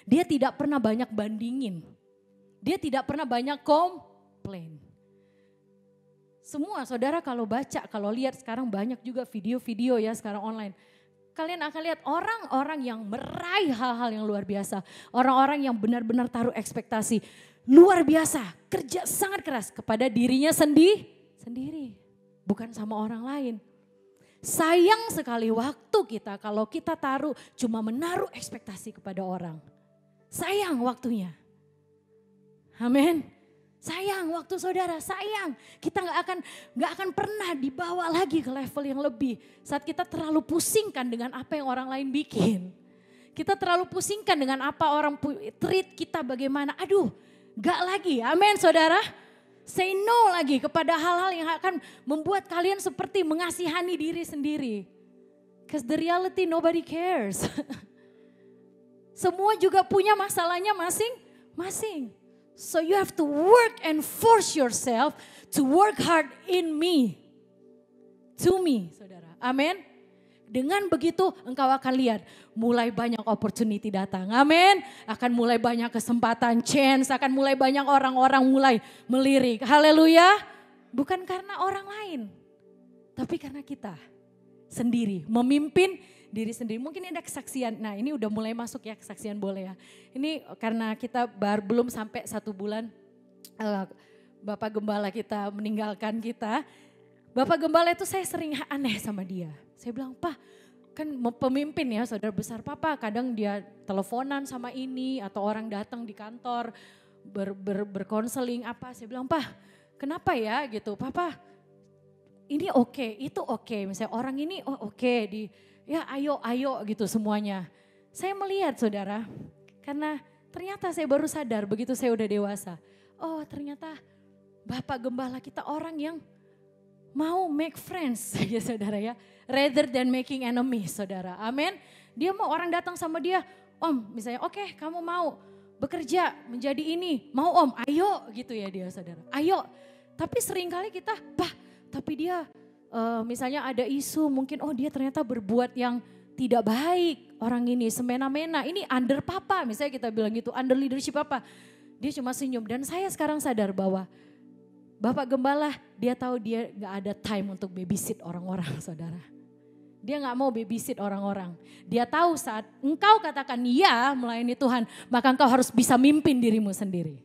Dia tidak pernah banyak bandingin. Dia tidak pernah banyak komplain. Semua saudara kalau baca, kalau lihat sekarang banyak juga video-video ya sekarang online. Kalian akan lihat orang-orang yang meraih hal-hal yang luar biasa. Orang-orang yang benar-benar taruh ekspektasi luar biasa. Kerja sangat keras kepada dirinya sendiri. Bukan sama orang lain. Sayang sekali waktu kita kalau kita taruh cuma menaruh ekspektasi kepada orang. Sayang waktunya. Amin. Sayang waktu saudara, sayang. Kita gak akan pernah dibawa lagi ke level yang lebih. Saat kita terlalu pusingkan dengan apa yang orang lain bikin. Kita terlalu pusingkan dengan apa orang treat kita bagaimana. Aduh, gak lagi. Amin saudara. Say no lagi kepada hal-hal yang akan membuat kalian seperti mengasihani diri sendiri. Because the reality nobody cares. Semua juga punya masalahnya masing-masing. So you have to work and force yourself to work hard in me. To me, saudara. Amin. Dengan begitu engkau akan lihat mulai banyak opportunity datang. Amin. Akan mulai banyak kesempatan, chance, akan mulai banyak orang-orang mulai melirik. Haleluya. Bukan karena orang lain, tapi karena kita sendiri memimpin diri sendiri. Mungkin ada kesaksian. Nah ini udah mulai masuk ya kesaksian boleh ya. Ini karena kita belum sampai 1 bulan Bapak Gembala kita meninggalkan kita. Bapak Gembala itu saya sering aneh sama dia. Saya bilang, Pak kan pemimpin ya saudara besar Papa. Kadang dia teleponan sama ini atau orang datang di kantor berkonseling apa. Saya bilang, Pak kenapa ya gitu. Papa ini oke, itu oke. Misalnya orang ini oke. Ya ayo gitu semuanya. saya melihat saudara, karena ternyata saya baru sadar begitu saya udah dewasa. Oh ternyata Bapak Gembala kita orang yang mau make friends ya saudara ya. Rather than making enemies saudara, amin. Dia mau orang datang sama dia, Om misalnya oke, kamu mau bekerja menjadi ini, mau Om, ayo gitu ya dia saudara, ayo. Tapi seringkali kita, tapi dia misalnya ada isu mungkin dia ternyata berbuat yang tidak baik orang ini, semena-mena, ini under papa misalnya kita bilang gitu, under leadership papa. Dia cuma senyum dan saya sekarang sadar bahwa Bapak Gembala dia tahu dia gak ada time untuk babysit orang-orang saudara. Dia gak mau babysit orang-orang. Dia tahu saat engkau katakan ya melayani Tuhan, maka engkau harus bisa mimpin dirimu sendiri.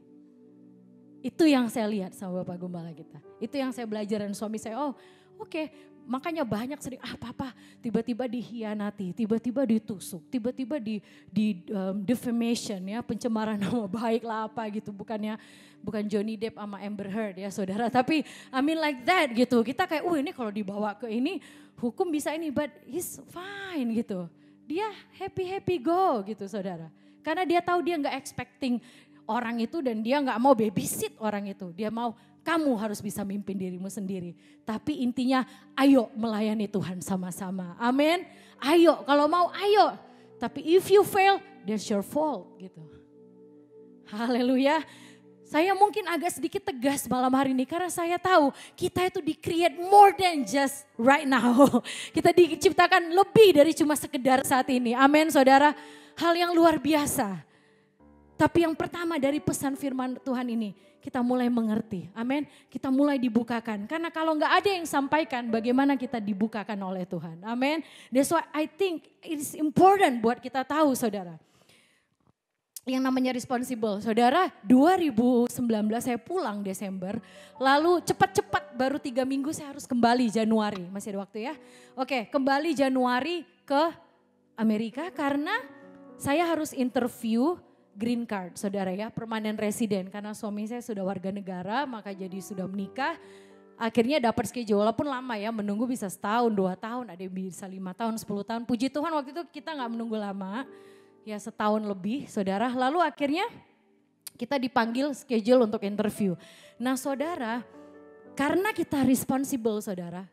Itu yang saya lihat sama Bapak Gembala kita. Itu yang saya belajar dan suami saya, oke. Makanya banyak sering, papa tiba-tiba dihianati, tiba-tiba ditusuk, tiba-tiba di defamation ya, pencemaran nama baik lah apa gitu. Bukan Johnny Depp sama Amber Heard ya saudara, tapi I mean like that gitu. Kita kayak, ini kalau dibawa ke ini hukum bisa ini, but he's fine gitu. Dia happy go gitu saudara. Karena dia tahu dia gak expecting orang itu dan dia gak mau babysit orang itu. Dia mau kamu harus bisa mimpin dirimu sendiri. Tapi intinya ayo melayani Tuhan sama-sama. Amin. Ayo, kalau mau ayo. Tapi if you fail, that's your fault gitu. Haleluya. Saya mungkin agak sedikit tegas malam hari ini karena saya tahu kita itu di-create more than just right now. Kita diciptakan lebih dari cuma sekedar saat ini. Amin saudara. Hal yang luar biasa. Tapi yang pertama dari pesan firman Tuhan ini, kita mulai mengerti, amin. Kita mulai dibukakan, karena kalau nggak ada yang sampaikan, bagaimana kita dibukakan oleh Tuhan, amin. That's why I think it is important buat kita tahu saudara. Yang namanya responsible, saudara 2019 saya pulang Desember, lalu cepat-cepat baru 3 minggu saya harus kembali Januari, masih ada waktu ya. Oke, kembali Januari ke Amerika karena saya harus interview green card saudara ya, permanent resident karena suami saya sudah warga negara maka jadi sudah menikah. Akhirnya dapat schedule walaupun lama ya, menunggu bisa setahun, 2 tahun, ada yang bisa 5 tahun, 10 tahun. Puji Tuhan waktu itu kita gak menunggu lama, ya setahun lebih saudara. Lalu akhirnya kita dipanggil schedule untuk interview. Nah saudara, karena kita responsible saudara,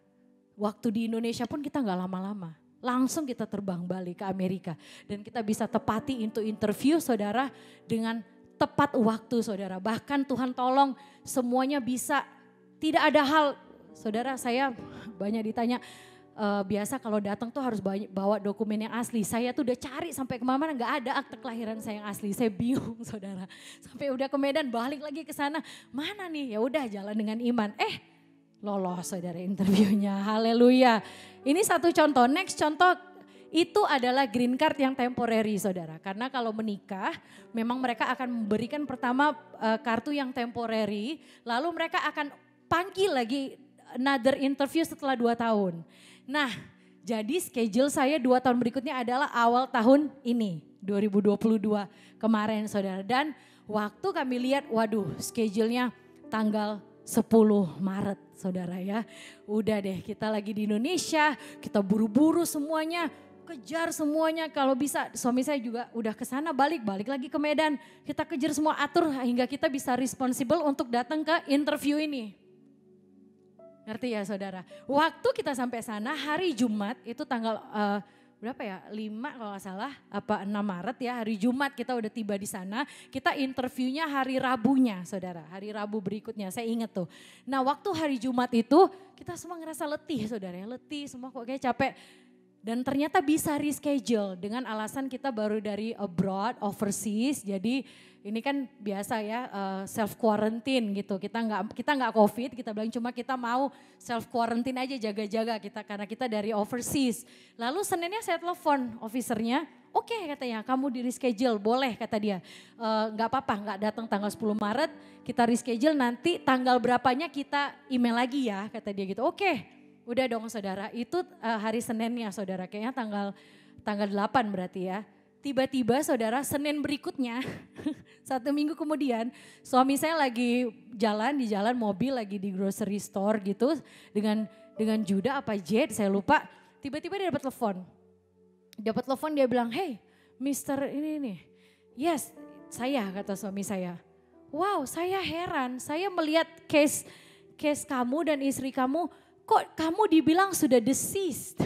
waktu di Indonesia pun kita gak lama-lama. Langsung kita terbang balik ke Amerika. Dan kita bisa tepati untuk interview saudara dengan tepat waktu saudara. Bahkan Tuhan tolong semuanya bisa, tidak ada hal. Saudara saya banyak ditanya, biasa kalau datang tuh harus bawa dokumen yang asli. Saya tuh udah cari sampai kemana-mana gak ada akte kelahiran saya yang asli. Saya bingung saudara. Sampai udah ke Medan balik lagi ke sana. Mana nih? Ya udah jalan dengan iman. Lolos saudara interviewnya. Haleluya. Ini satu contoh. Next contoh itu adalah green card yang temporary saudara. Karena kalau menikah memang mereka akan memberikan pertama kartu yang temporary. Lalu mereka akan panggil lagi another interview setelah 2 tahun. Nah jadi schedule saya 2 tahun berikutnya adalah awal tahun ini. 2022 kemarin saudara. Dan waktu kami lihat waduh schedule-nya tanggal 10 Maret saudara ya. Udah deh kita lagi di Indonesia, kita buru-buru semuanya, kejar semuanya. Kalau bisa suami saya juga udah ke sana balik lagi ke Medan. Kita kejar semua atur hingga kita bisa responsible untuk datang ke interview ini. Ngerti ya saudara? Waktu kita sampai sana hari Jumat itu tanggal berapa ya? 5 kalau gak salah, apa 6 Maret ya, hari Jumat kita udah tiba di sana. Kita interviewnya hari Rabunya saudara, hari Rabu berikutnya saya ingat tuh. Nah waktu hari Jumat itu kita semua ngerasa letih saudara, letih semua kok kayak capek. Dan ternyata bisa reschedule dengan alasan kita baru dari abroad, overseas. Jadi ini kan biasa ya self quarantine gitu. Kita nggak COVID, kita bilang cuma kita mau self quarantine aja jaga-jaga kita karena kita dari overseas. Lalu Seninnya saya telepon officernya, oke katanya kamu di reschedule, boleh kata dia. Nggak apa-apa, nggak datang tanggal 10 Maret, kita reschedule nanti tanggal berapanya kita email lagi ya kata dia gitu. Oke. Udah dong saudara, itu hari Seninnya saudara, kayaknya tanggal 8 berarti ya. Tiba-tiba saudara Senin berikutnya, 1 minggu kemudian suami saya lagi di jalan mobil lagi di grocery store gitu. Dengan Juda apa Jet saya lupa, tiba-tiba dia dapat telepon. Dia bilang, hey Mister ini nih. Yes, saya kata suami saya. Wow, saya heran, saya melihat case kamu dan istri kamu, kok kamu dibilang sudah deceased?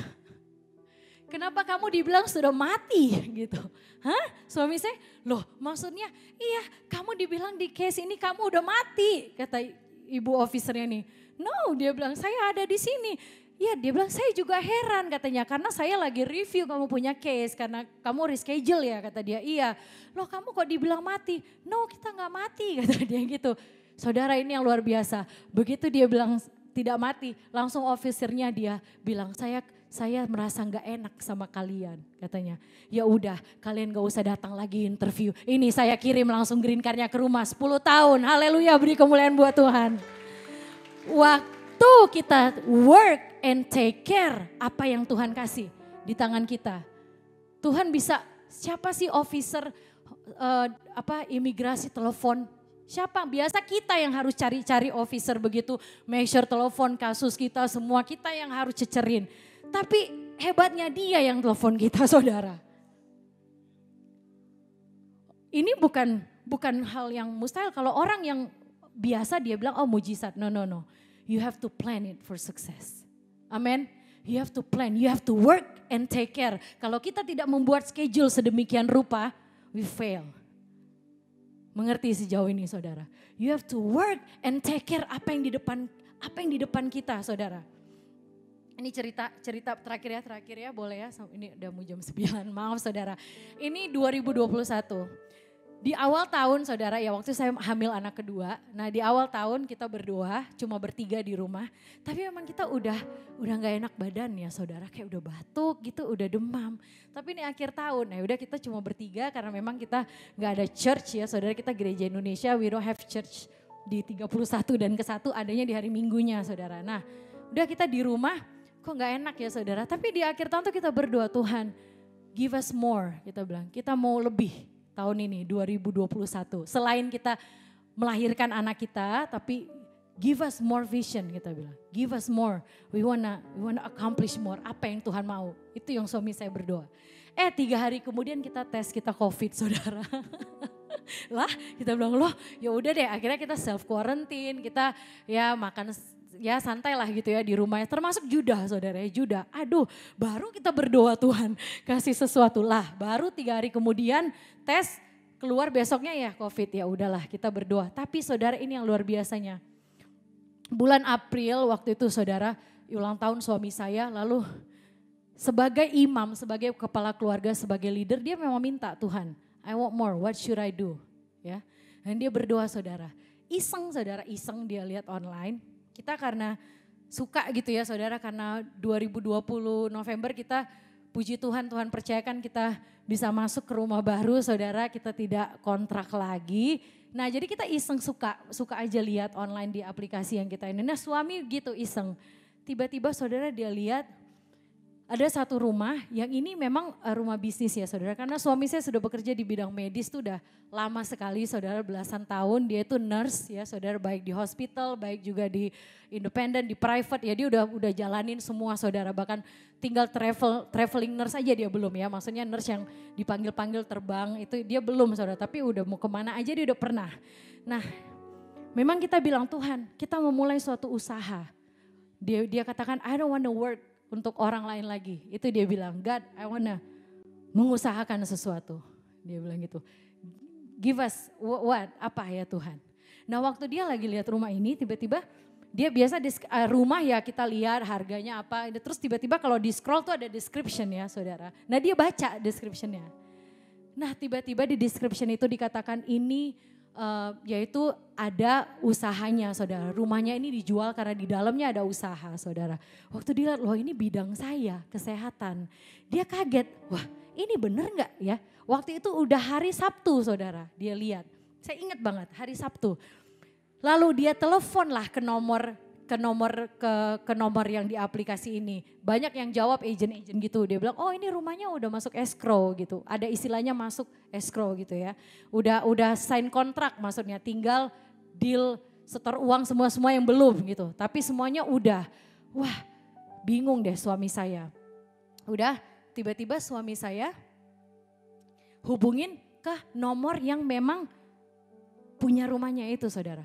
Kenapa kamu dibilang sudah mati gitu? Hah? Suami saya, loh maksudnya iya kamu dibilang di case ini kamu udah mati. Kata ibu officernya nih. No, dia bilang saya ada di sini. Ya dia bilang saya juga heran katanya karena saya lagi review kamu punya case karena kamu reschedule ya kata dia. Iya, loh kamu kok dibilang mati? No kita gak mati kata dia gitu. Saudara ini yang luar biasa. Begitu dia bilang tidak mati langsung officernya dia bilang saya merasa nggak enak sama kalian katanya. Ya udah kalian gak usah datang lagi interview. Ini saya kirim langsung green card-nya ke rumah 10 tahun. Haleluya beri kemuliaan buat Tuhan. Waktu kita work and take care apa yang Tuhan kasih di tangan kita. Tuhan bisa siapa sih officer imigrasi telepon. Siapa? Biasa kita yang harus cari-cari officer begitu. Make sure telepon kasus kita semua kita yang harus cecerin. Tapi hebatnya dia yang telepon kita saudara. Ini bukan hal yang mustahil. Kalau orang yang biasa dia bilang oh mujizat. No. You have to plan it for success. Amen. You have to plan, you have to work and take care. Kalau kita tidak membuat schedule sedemikian rupa, we fail. Mengerti sejauh ini saudara. You have to work and take care apa yang di depan kita saudara. Ini cerita terakhir ya boleh ya. Ini udah mau jam 9 maaf saudara. Ini 2021. Di awal tahun saudara ya waktu saya hamil anak kedua. Nah di awal tahun kita berdoa cuma bertiga di rumah. Tapi memang kita udah gak enak badan ya saudara. Kayak udah batuk gitu udah demam. Tapi ini akhir tahun ya udah kita cuma bertiga karena memang kita gak ada church ya saudara. Kita gereja Indonesia we don't have church di 31 dan ke-1 adanya di hari Minggunya saudara. Nah udah kita di rumah kok gak enak ya saudara. Tapi di akhir tahun tuh kita berdoa Tuhan give us more kita bilang. Kita mau lebih. Tahun ini 2021. Selain kita melahirkan anak kita, tapi give us more vision kita bilang. Give us more. We wanna accomplish more. Apa yang Tuhan mau. Itu yang suami saya berdoa. 3 hari kemudian kita tes kita COVID saudara. Lah kita bilang loh ya udah deh akhirnya kita self quarantine. Kita ya makan ya santai lah gitu ya di rumah. Termasuk Judah saudara ya Judah. Aduh baru kita berdoa Tuhan kasih sesuatu lah. Baru 3 hari kemudian tes keluar besoknya ya COVID ya udahlah kita berdoa. Tapi saudara ini yang luar biasanya. Bulan April waktu itu saudara ulang tahun suami saya lalu sebagai imam, sebagai kepala keluarga, sebagai leader dia memang minta Tuhan I want more, what should I do? Ya, dan dia berdoa saudara. Iseng dia lihat online. Kita karena suka gitu ya saudara karena 2020 November kita puji Tuhan percayakan kita bisa masuk ke rumah baru saudara kita tidak kontrak lagi. Nah jadi kita iseng suka aja lihat online di aplikasi yang kita ini. Nah suami gitu iseng tiba-tiba saudara dia lihat ada satu rumah yang ini memang rumah bisnis ya saudara. Karena suami saya sudah bekerja di bidang medis tuh udah lama sekali saudara belasan tahun. Dia itu nurse ya saudara baik di hospital baik juga di independen, di private ya dia udah jalanin semua saudara. Bahkan tinggal traveling nurse aja dia belum ya. Maksudnya nurse yang dipanggil-panggil terbang itu dia belum saudara. Tapi udah mau kemana aja dia udah pernah. Nah memang kita bilang Tuhan kita memulai suatu usaha. Dia katakan I don't want to work untuk orang lain lagi. Itu dia bilang, God I wanna mengusahakan sesuatu. Dia bilang gitu. Give us what? Apa ya Tuhan? Nah waktu dia lagi lihat rumah ini tiba-tiba dia biasa di rumah ya kita lihat harganya apa. Terus tiba-tiba kalau di scroll tuh ada description ya saudara. Nah dia baca descriptionnya. Nah tiba-tiba di description itu dikatakan ini yaitu ada usahanya saudara. Rumahnya ini dijual karena di dalamnya ada usaha saudara. Waktu dilihat loh ini bidang saya kesehatan. Dia kaget wah ini bener gak ya. Waktu itu udah hari Sabtu saudara dia lihat. Saya ingat banget hari Sabtu. Lalu dia telepon lah ke nomor yang di aplikasi ini. Banyak yang jawab agent gitu. Dia bilang, "Oh, ini rumahnya udah masuk escrow gitu." Ada istilahnya masuk escrow gitu ya. Udah sign kontrak maksudnya, tinggal deal setor uang semua yang belum gitu. Tapi semuanya udah. Wah, bingung deh suami saya. Udah tiba-tiba suami saya hubungin ke nomor yang memang punya rumahnya itu saudara.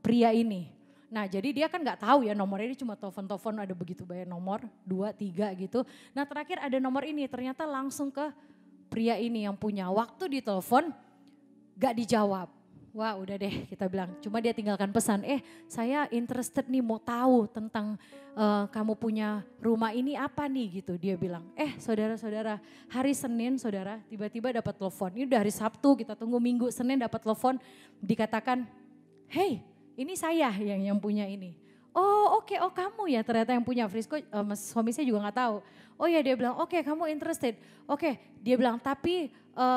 Pria ini. Nah jadi dia kan gak tahu ya nomornya, dia cuma telepon-telepon ada begitu banyak nomor, 2, 3 gitu. Nah terakhir ada nomor ini, ternyata langsung ke pria ini yang punya. Waktu ditelepon gak dijawab. Wah udah deh kita bilang, cuma dia tinggalkan pesan, saya interested nih mau tahu tentang kamu punya rumah ini apa nih gitu. Dia bilang, saudara-saudara hari Senin saudara tiba-tiba dapat telepon. Ini udah hari Sabtu kita tunggu Minggu, Senin dapat telepon dikatakan, hey ini saya yang punya ini. Oh oke, oh kamu ya ternyata yang punya. Frisco suami saya juga gak tahu. Oh ya dia bilang oke, kamu interested. Oke dia bilang tapi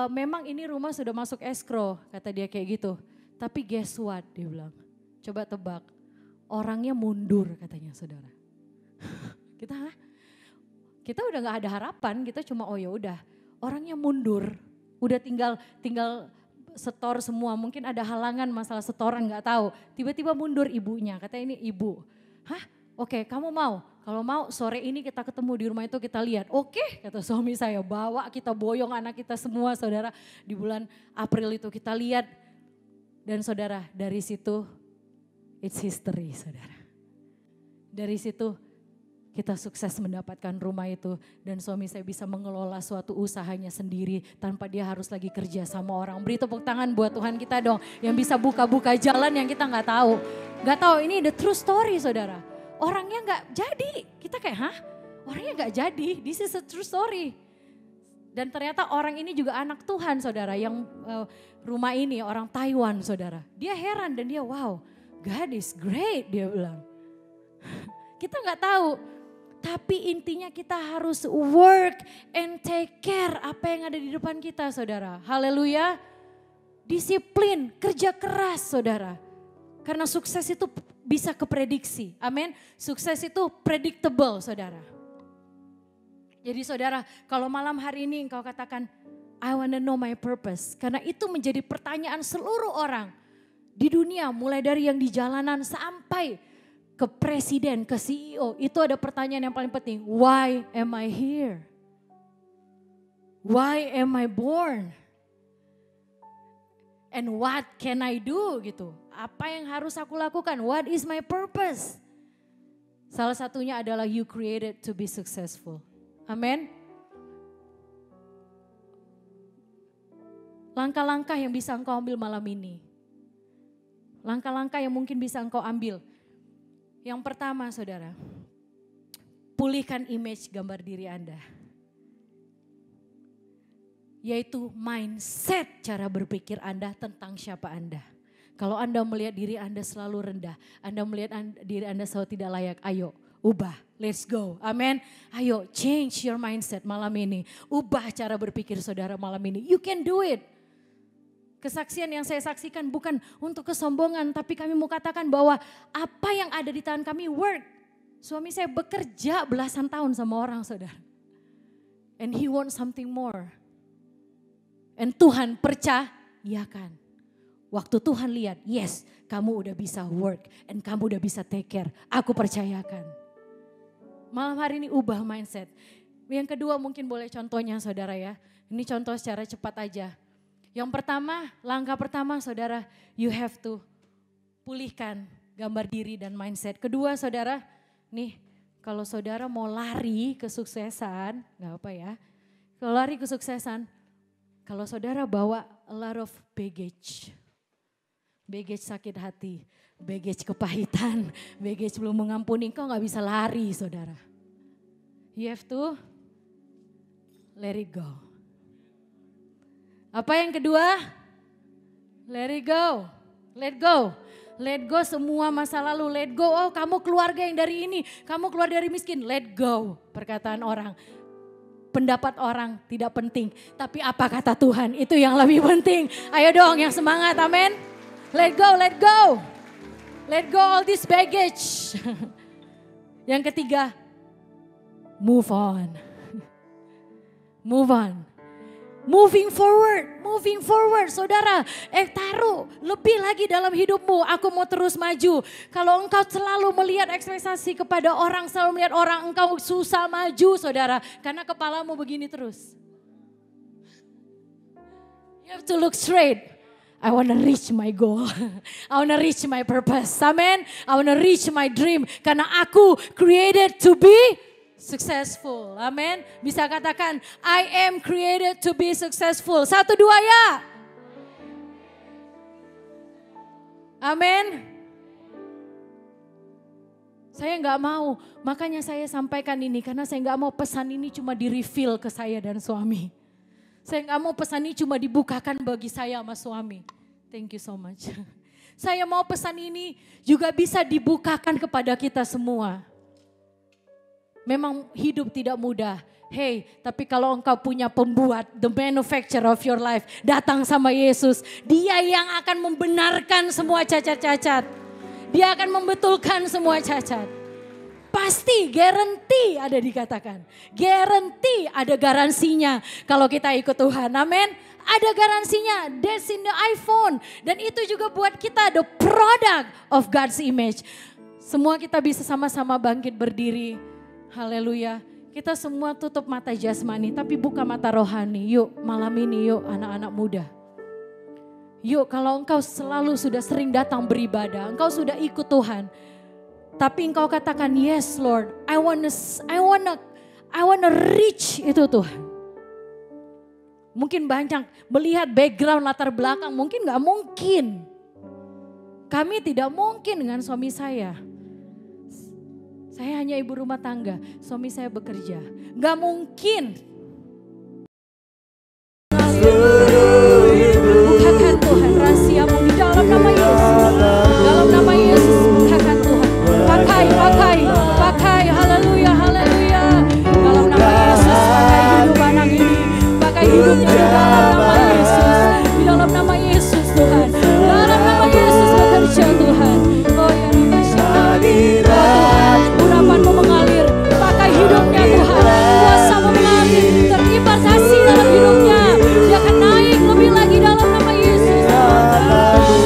memang ini rumah sudah masuk escrow kata dia kayak gitu. Tapi guess what dia bilang, coba tebak orangnya mundur katanya saudara. Kita udah gak ada harapan, kita cuma oh ya udah orangnya mundur. Udah tinggal setor semua, mungkin ada halangan masalah setoran gak tahu. Tiba-tiba mundur ibunya, kata ini ibu. Oke, kamu mau? Kalau mau sore ini kita ketemu di rumah itu kita lihat. Oke, kata suami saya, bawa kita boyong anak kita semua saudara. Di bulan April itu kita lihat. Dan saudara dari situ it's history saudara. Dari situ kita sukses mendapatkan rumah itu. Dan suami saya bisa mengelola suatu usahanya sendiri tanpa dia harus lagi kerja sama orang. Beri tepuk tangan buat Tuhan kita dong. Yang bisa buka-buka jalan yang kita gak tahu. Gak tahu ini the true story saudara. Orangnya gak jadi. Kita kayak orangnya gak jadi. This is a true story. Dan ternyata orang ini juga anak Tuhan saudara. Yang rumah ini orang Taiwan saudara. Dia heran dan dia wow God is great dia bilang. Kita gak tahu. Tapi intinya kita harus work and take care apa yang ada di depan kita saudara. Haleluya. Disiplin, kerja keras saudara. Karena sukses itu bisa keprediksi. Amin. Sukses itu predictable saudara. Jadi saudara kalau malam hari ini engkau katakan I wanna know my purpose. Karena itu menjadi pertanyaan seluruh orang di dunia. Mulai dari yang di jalanan sampai ke presiden, ke CEO. Itu ada pertanyaan yang paling penting. Why am I here? Why am I born? And what can I do gitu. Apa yang harus aku lakukan? What is my purpose? Salah satunya adalah you created to be successful. Amin. Langkah-langkah yang bisa engkau ambil malam ini. Langkah-langkah yang mungkin bisa engkau ambil. Yang pertama saudara, pulihkan image gambar diri Anda. Yaitu mindset cara berpikir Anda tentang siapa Anda. Kalau Anda melihat diri Anda selalu rendah, Anda melihat diri Anda selalu tidak layak, ayo ubah, let's go, amin. Ayo change your mindset malam ini. Ubah cara berpikir saudara malam ini, you can do it. Kesaksian yang saya saksikan bukan untuk kesombongan, tapi kami mau katakan bahwa apa yang ada di tangan kami work. Suami saya bekerja belasan tahun sama orang saudara. And he wants something more. And Tuhan percayakan. Waktu Tuhan lihat, yes kamu udah bisa work and kamu udah bisa take care. Aku percayakan. Malam hari ini ubah mindset. Yang kedua mungkin boleh contohnya saudara ya. Ini contoh secara cepat aja. Yang pertama, langkah pertama saudara, you have to pulihkan gambar diri dan mindset. Kedua saudara, nih kalau saudara mau lari kesuksesan, gak apa ya. Kalau lari kesuksesan, kalau saudara bawa a lot of baggage. Baggage sakit hati, baggage kepahitan, baggage belum mengampuni, kau gak bisa lari saudara. You have to let it go. Apa yang kedua? Let it go. Let go. Let go semua masa lalu. Let go. Oh kamu keluarga yang dari ini. Kamu keluar dari miskin. Let go. Perkataan orang. Pendapat orang tidak penting. Tapi apa kata Tuhan itu yang lebih penting. Ayo dong yang semangat. Amin. Let go. Let go. Let go all this baggage. Yang ketiga. Move on. Move on. Moving forward saudara, taruh lebih lagi dalam hidupmu, aku mau terus maju. Kalau engkau selalu melihat ekspektasi kepada orang, selalu melihat orang, engkau susah maju saudara. Karena kepalamu begini terus. You have to look straight. I want to reach my goal. I want to reach my purpose. Amen. I want to reach my dream. Karena aku created to be successful. Amen. Bisa katakan, I am created to be successful. 1, 2 ya. Amin. Saya nggak mau, makanya saya sampaikan ini karena saya nggak mau pesan ini cuma di-reveal ke saya dan suami. Saya nggak mau pesan ini cuma dibukakan bagi saya sama suami. Thank you so much. Saya mau pesan ini juga bisa dibukakan kepada kita semua. Memang hidup tidak mudah. Hey, tapi kalau engkau punya pembuat, the manufacturer of your life, datang sama Yesus. Dia yang akan membenarkan semua cacat-cacat. Dia akan membetulkan semua cacat. Pasti, guarantee ada dikatakan. Guarantee ada garansinya kalau kita ikut Tuhan. Amin. Ada garansinya. That's in the iPhone. Dan itu juga buat kita the product of God's image. Semua kita bisa sama-sama bangkit berdiri. Haleluya. Kita semua tutup mata jasmani tapi buka mata rohani. Yuk malam ini yuk anak-anak muda. Yuk kalau engkau selalu sudah sering datang beribadah, engkau sudah ikut Tuhan. Tapi engkau katakan, yes Lord, I wanna reach itu Tuhan. Mungkin banyak melihat background latar belakang, mungkin gak mungkin. Kami tidak mungkin dengan suami saya. Saya hanya ibu rumah tangga, suami saya bekerja. Gak mungkin. Bukakan Tuhan rahasiamu di dalam nama Yesus. Dalam nama Yesus bukakan Tuhan. Pakai, haleluya, haleluya. Dalam nama Yesus pakai hidup anak ini. Pakai hidupnya di dalam nama Yesus. Di dalam nama Yesus Tuhan. Dalam nama Yesus bekerja Tuhan. Oh ya Rabbi Tuhan, urapanmu mengalir. Pakai hidupnya Tuhan. Kuasamu mengalir. Terimpartasi dalam hidupnya. Dia akan naik lebih lagi dalam nama Yesus.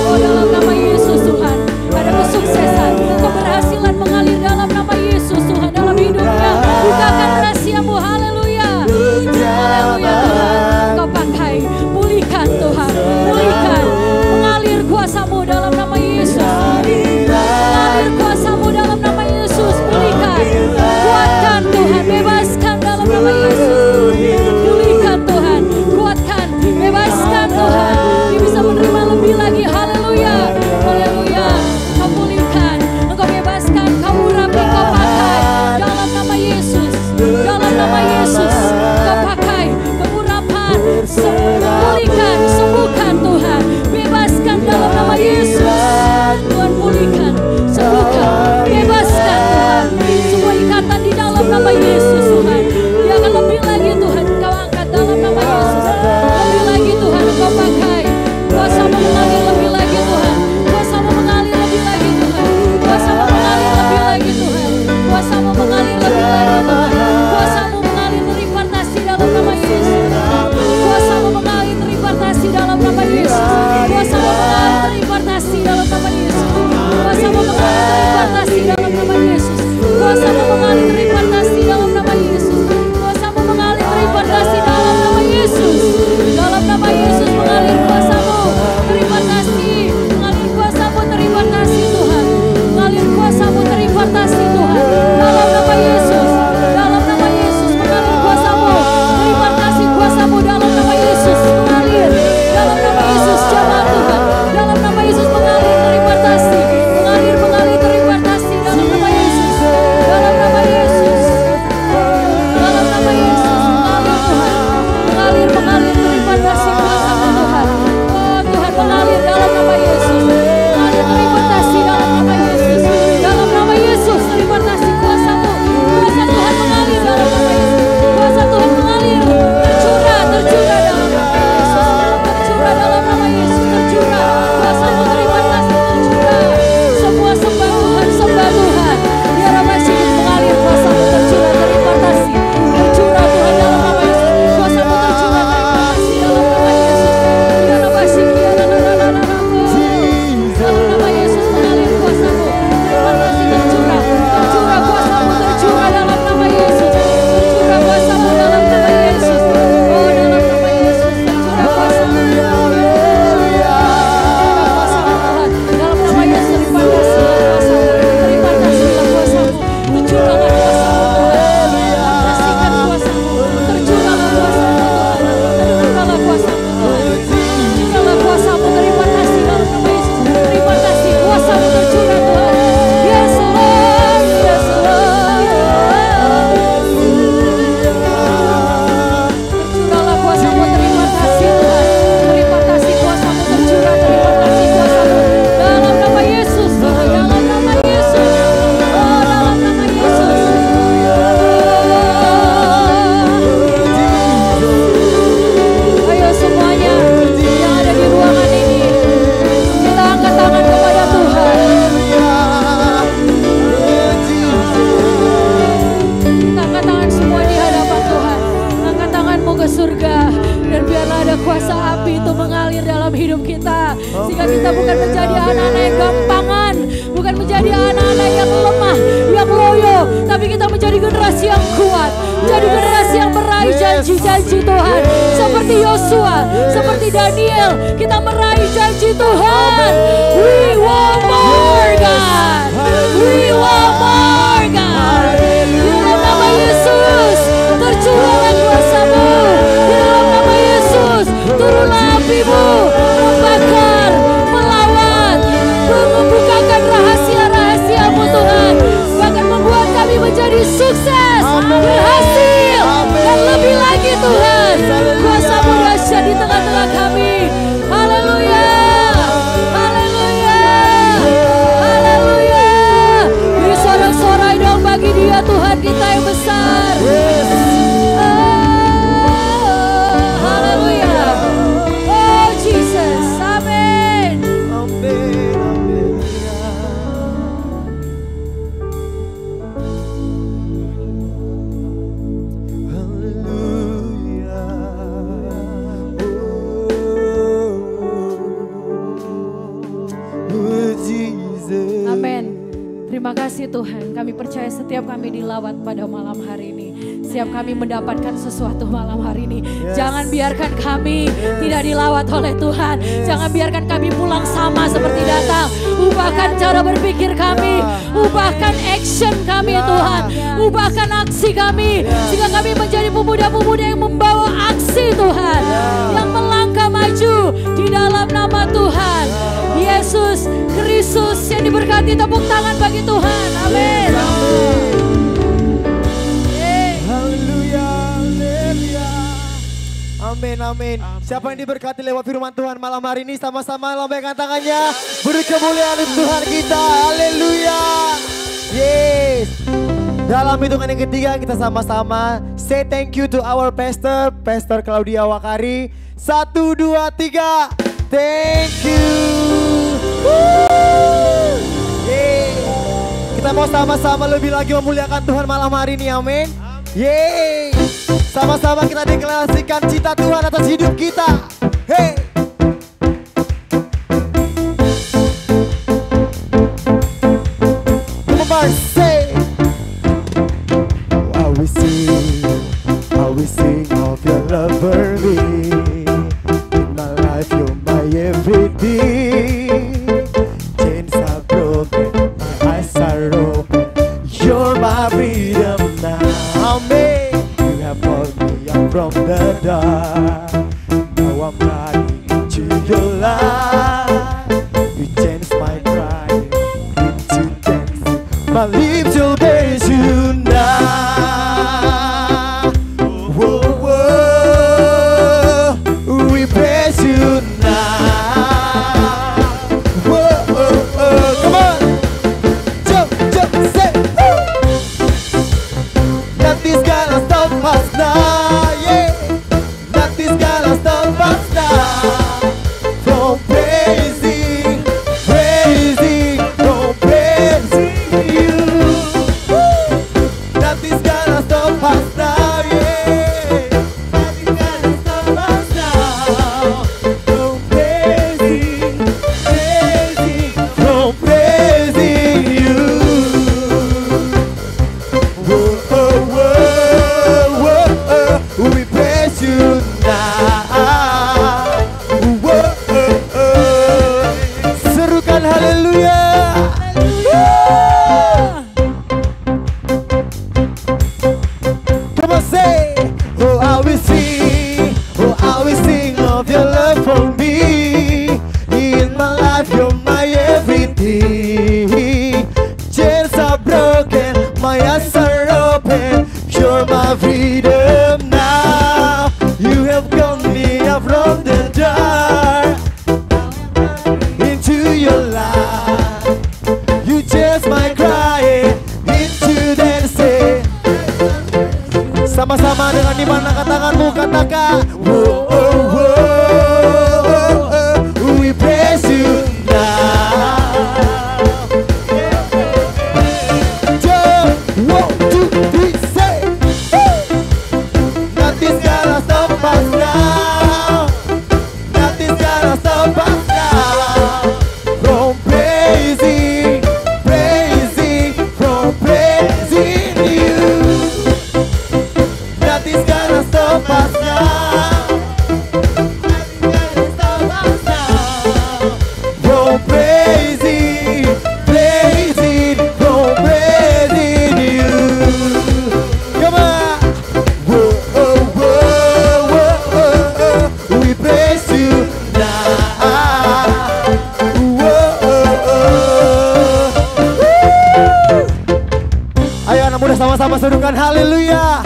Oh dalam nama Yesus Tuhan. Ada kesuksesan, keberhasilan mengalir dalam nama Yesus Tuhan. Dalam hidupnya. Bukakan rahasiamu. Haleluya. Haleluya Tuhan. Kau pakai. Pulihkan Tuhan. Pulihkan. Mengalir kuasamu dalam nama Yesus. Mengalir kuasamu dalam nama Yesus. Pulihkan. Kuatkan Tuhan. Bebaskan dalam nama Yesus. Pulihkan Tuhan. Kuatkan. Bebaskan Tuhan. Dia bisa menerima lebih lagi. Haleluya. Haleluya. Kau pulihkan. Engkau bebaskan. Kau urapi. Kau pakai. Dalam nama Yesus. Dalam nama Yesus. Kau pakai. Pengurapan. Pulihkan. Sembuhkan Tuhan. Bebaskan dalam nama Yesus. Tuhan pulihkan. Sembuhkan. Bebaskan Tuhan. Semua ikatan di dalam nama Yesus Tuhan. Dia akan lebih lagi Tuhan. Kau angkat dalam nama Yesus. Lebih lagi Tuhan. Kau pakai. Kuasamu mengalir lebih lagi Tuhan. Kuasamu mengalir lebih lagi Tuhan. Kuasamu mengalir lebih lagi Tuhan. Kuasamu mengalir lebih lagi Tuhan. Kuasamu mengalir terimpartasi dalam nama Yesus. Kuasamu mengalir terimpartasi dalam nama Yesus. Kuasamu mengalir terimpartasi dalam nama Yesus. Kuasamu mengalir terimpartasi dalam nama Yesus. Kuasamu mengalir terimpartasi dalam nama Yesus. Kuasamu mengalir terimpartasi dalam nama Yesus. Dalam nama Yesus mengalir kuasamu. Terimpartasi. Mengalir kuasamu terimpartasi Tuhan. Mengalir kuasamu terimpartasi Tuhan. Dalam nama Yesus. kuasa api itu mengalir dalam hidup kita. Sehingga kita bukan menjadi anak-anak yang gampangan, bukan menjadi anak-anak yang lemah, yang loyo, tapi kita menjadi generasi yang kuat, menjadi generasi yang meraih janji-janji Tuhan. Seperti Yosua, seperti Daniel, kita meraih janji Tuhan. We want more God, we want more God. Di dalam nama Yesus, tercurahlah kuasa-Mu. Di dalam nama Yesus, turunlah api-Mu, membakar, melawan, membukakan rahasia-rahasia-Mu Tuhan. Bahkan membuat kami menjadi sukses, berhasil, dan lebih lagi Tuhan. Kuasa-Mu dahsyat di tengah-tengah kami. Haleluya, haleluya, haleluya. Beri sorak-sorai dong bagi Dia Tuhan kita yang besar. Haleluya. Oh Jesus, amin. Amin, amin. Haleluya. Oh, Jesus. Amin. Terima kasih Tuhan, kami percaya setiap kami dilawat pada malam hari ini. Setiap kami mendapatkan sesuatu malam hari ini. Jangan biarkan kami tidak dilawat oleh Tuhan. Jangan biarkan kami pulang sama seperti datang. Ubahkan cara berpikir kami. Ubahkan action kami Tuhan. Ubahkan aksi kami. Sehingga kami menjadi pemuda-pemuda yang membawa aksi Tuhan. Yang melangkah maju di dalam nama Tuhan. Yesus Kristus yang diberkati, tepuk tangan bagi Tuhan. Amin. Haleluya, haleluya. Amin, amin. Siapa yang diberkati lewat firman Tuhan malam hari ini, sama-sama lambaikan tangannya. Beri kemuliaan untuk Tuhan kita. Haleluya. Yes. Dalam hitungan yang ketiga kita sama-sama say thank you to our pastor, Pastor Claudia Wakari. 1, 2, 3. Thank you. Woo. Yeah. Kita mau sama-sama lebih lagi memuliakan Tuhan malam hari ini, amin. Yeay. Sama-sama kita deklarasikan cita Tuhan atas hidup kita. Hey. Come say. I will sing of your love for me. In my life you're my everything. Chains are broken, my eyes are open. You're my freedom now. Amen. You have called me up from the dark. Now I'm running into your light. You changed my crying into dancing. My lips will praise you now. Whoa, whoa. We praise you now. Whoa, come on. Jump, jump, say, woo. Nothing's gonna stop us now, yeah. Nothing's gonna stop us now. From praising, praising, from praising you. Woo. Nothing's gonna stop us now, yeah. Nothing's gonna stop us now. From praising, praising, from praising you. Whoa, whoa, whoa, whoa, we praise you now. Whoa, serukan haleluya. Come on, say, oh I will sing, oh I will sing of your love for me. In my life you're my everything. Chains are broken, my eyes are open. You're my freedom now. You have called me up from the dark into your light. You changed my crying into dancing. Sama-sama dengan iman angkat tanganmu katakan, whoa, oh, whoa, we praise you now. Jump, 1, 2, 3, say, woo. Nothing's gonna stop us now. sama serukan haleluya.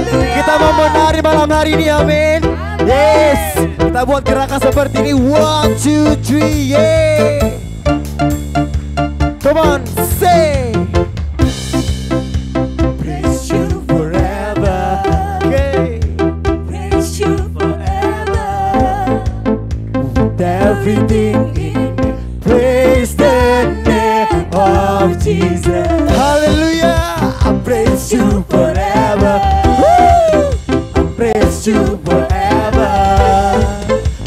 Kita mau menari malam hari ini, amin. Yes, kita buat gerakan seperti ini. 1, 2, 3, yeah. Come on, say. Praise you forever. Okay. Praise you forever. With everything in me, praise the name of Jesus. Hallelujah. I praise you forever. Woo! I praise you forever.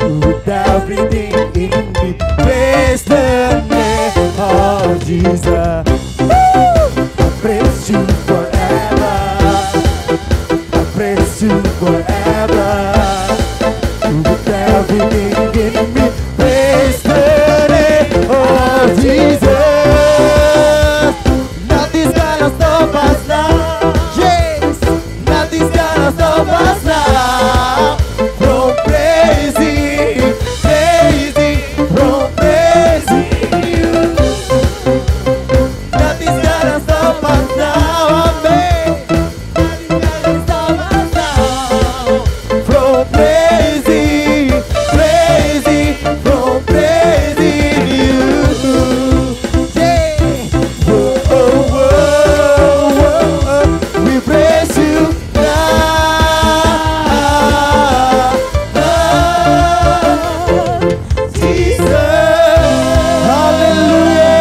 With everything in me, praise the name of Jesus. Woo! I praise you forever. I praise you forever. With everything in me, praise the name of Jesus. Nothing's gonna stop us now. Yes, nothing's gonna stop us now. From praising, praising, from praising you. Nothing's gonna stop us now, amen. Nothing's gonna stop us now. From praising, praising, from praising you. Yeah. Whoa, whoa, whoa, whoa. We praise you Jesus. Haleluya.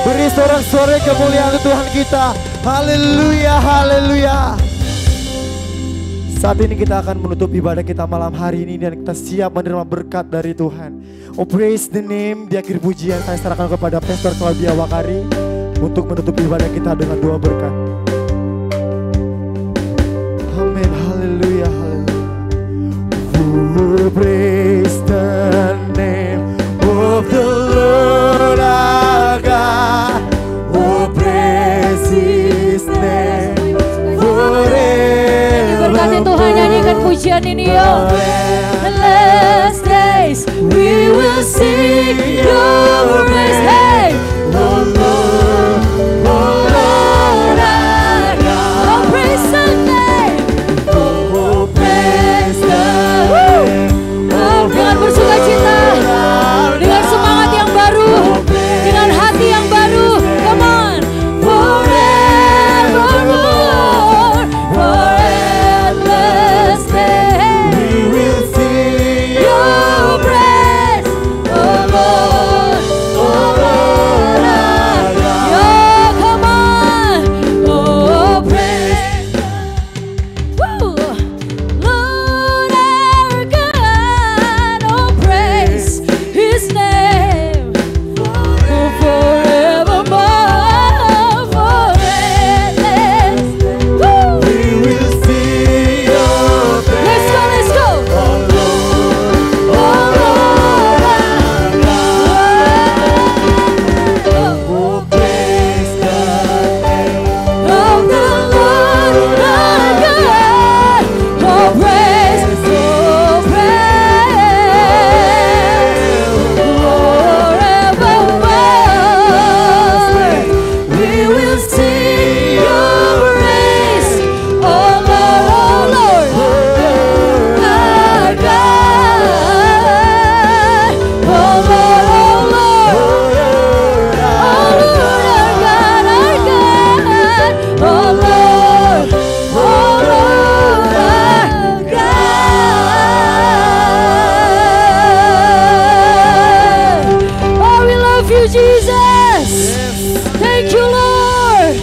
Beri sorak-sorai kemuliaan Tuhan kita. Haleluya, haleluya. Saat ini kita akan menutup ibadah kita malam hari ini dan kita siap menerima berkat dari Tuhan. Oh praise the name. Di akhir pujian saya serahkan kepada Pastor Claudia Wakari untuk menutup ibadah kita dengan doa berkat. Amin, haleluya, haleluya. Oh praise the name of the Lord our God. Oh praise His name forever. Berkati Tuhan, nyanyikan pujian ini yuk. The last days we will sing your praise. Hey, oh Lord, oh Lord our God. Oh praise the name, oh praise the name. Oh, dengan bersuka cita, dengan semangat yang baru, dengan hati yang baru. Come on, forever Lord, for endless days. We will sing Your praise, oh Lord, our God. Yeah, come on, oh praise, woo, Lord our God, oh praise His name, oh forevermore, for endless. Woo. We will sing your praise. Let's go, let's go. Oh Lord, oh praise the name. Of the Lord our God, oh praise, forevermore. We will sing your praise, oh Lord, our God, oh Lord, our God, oh Lord, our God. Oh, we love you, Jesus. Thank you, Lord.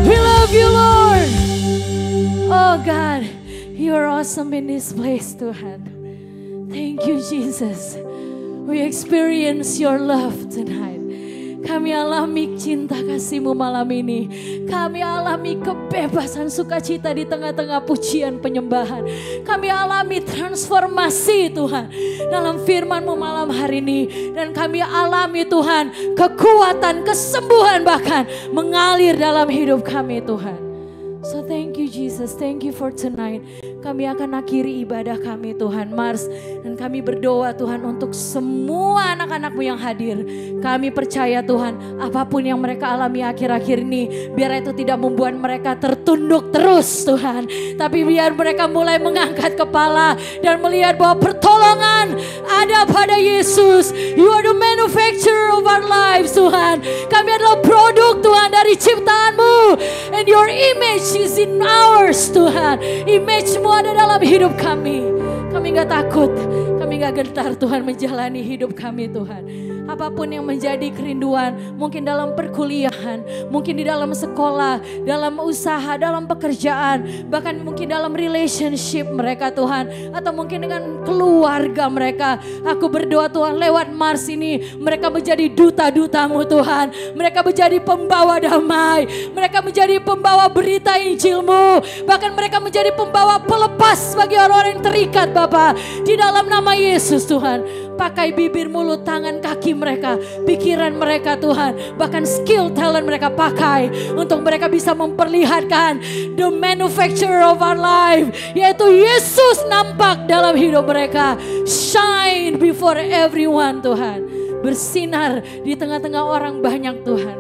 We love you, Lord. Oh God, you are awesome in this place, Tuhan. Thank you, Jesus. We experience your love tonight. Kami alami cinta kasih-Mu malam ini. Kami alami kebebasan sukacita di tengah-tengah pujian penyembahan. Kami alami transformasi Tuhan dalam firman-Mu malam hari ini. Dan kami alami Tuhan kekuatan, kesembuhan bahkan mengalir dalam hidup kami Tuhan. So thank you Jesus, thank you for tonight. kami akan akhiri ibadah kami Tuhan Mars. Dan kami berdoa Tuhan untuk semua anak-anak-Mu yang hadir. Kami percaya Tuhan, apapun yang mereka alami akhir-akhir ini, biar itu tidak membuat mereka tertunduk terus Tuhan. Tapi biar mereka mulai mengangkat kepala dan melihat bahwa pertolongan ada pada Yesus. You are the manufacturer of our lives Tuhan. Kami adalah produk Tuhan dari ciptaan-Mu. And your image is in ours Tuhan. Image-Mu ada dalam hidup kami. Kami gak takut, kami gak gentar Tuhan menjalani hidup kami Tuhan. Apapun yang menjadi kerinduan, mungkin dalam perkuliahan, mungkin di dalam sekolah, dalam usaha, dalam pekerjaan, bahkan mungkin dalam relationship mereka Tuhan, atau mungkin dengan keluarga mereka. Aku berdoa Tuhan, lewat Mars ini mereka menjadi duta-duta-Mu Tuhan. Mereka menjadi pembawa damai, mereka menjadi pembawa berita Injil-Mu, bahkan mereka menjadi pembawa pelepas bagi orang-orang yang terikat Bapa. Di dalam nama Yesus Tuhan, pakai bibir, mulut, tangan, kaki mereka, pikiran mereka Tuhan, bahkan skill, talent mereka pakai untuk mereka bisa memperlihatkan the manufacturer of our life, yaitu Yesus nampak dalam hidup mereka. Shine before everyone Tuhan, bersinar di tengah-tengah orang banyak Tuhan.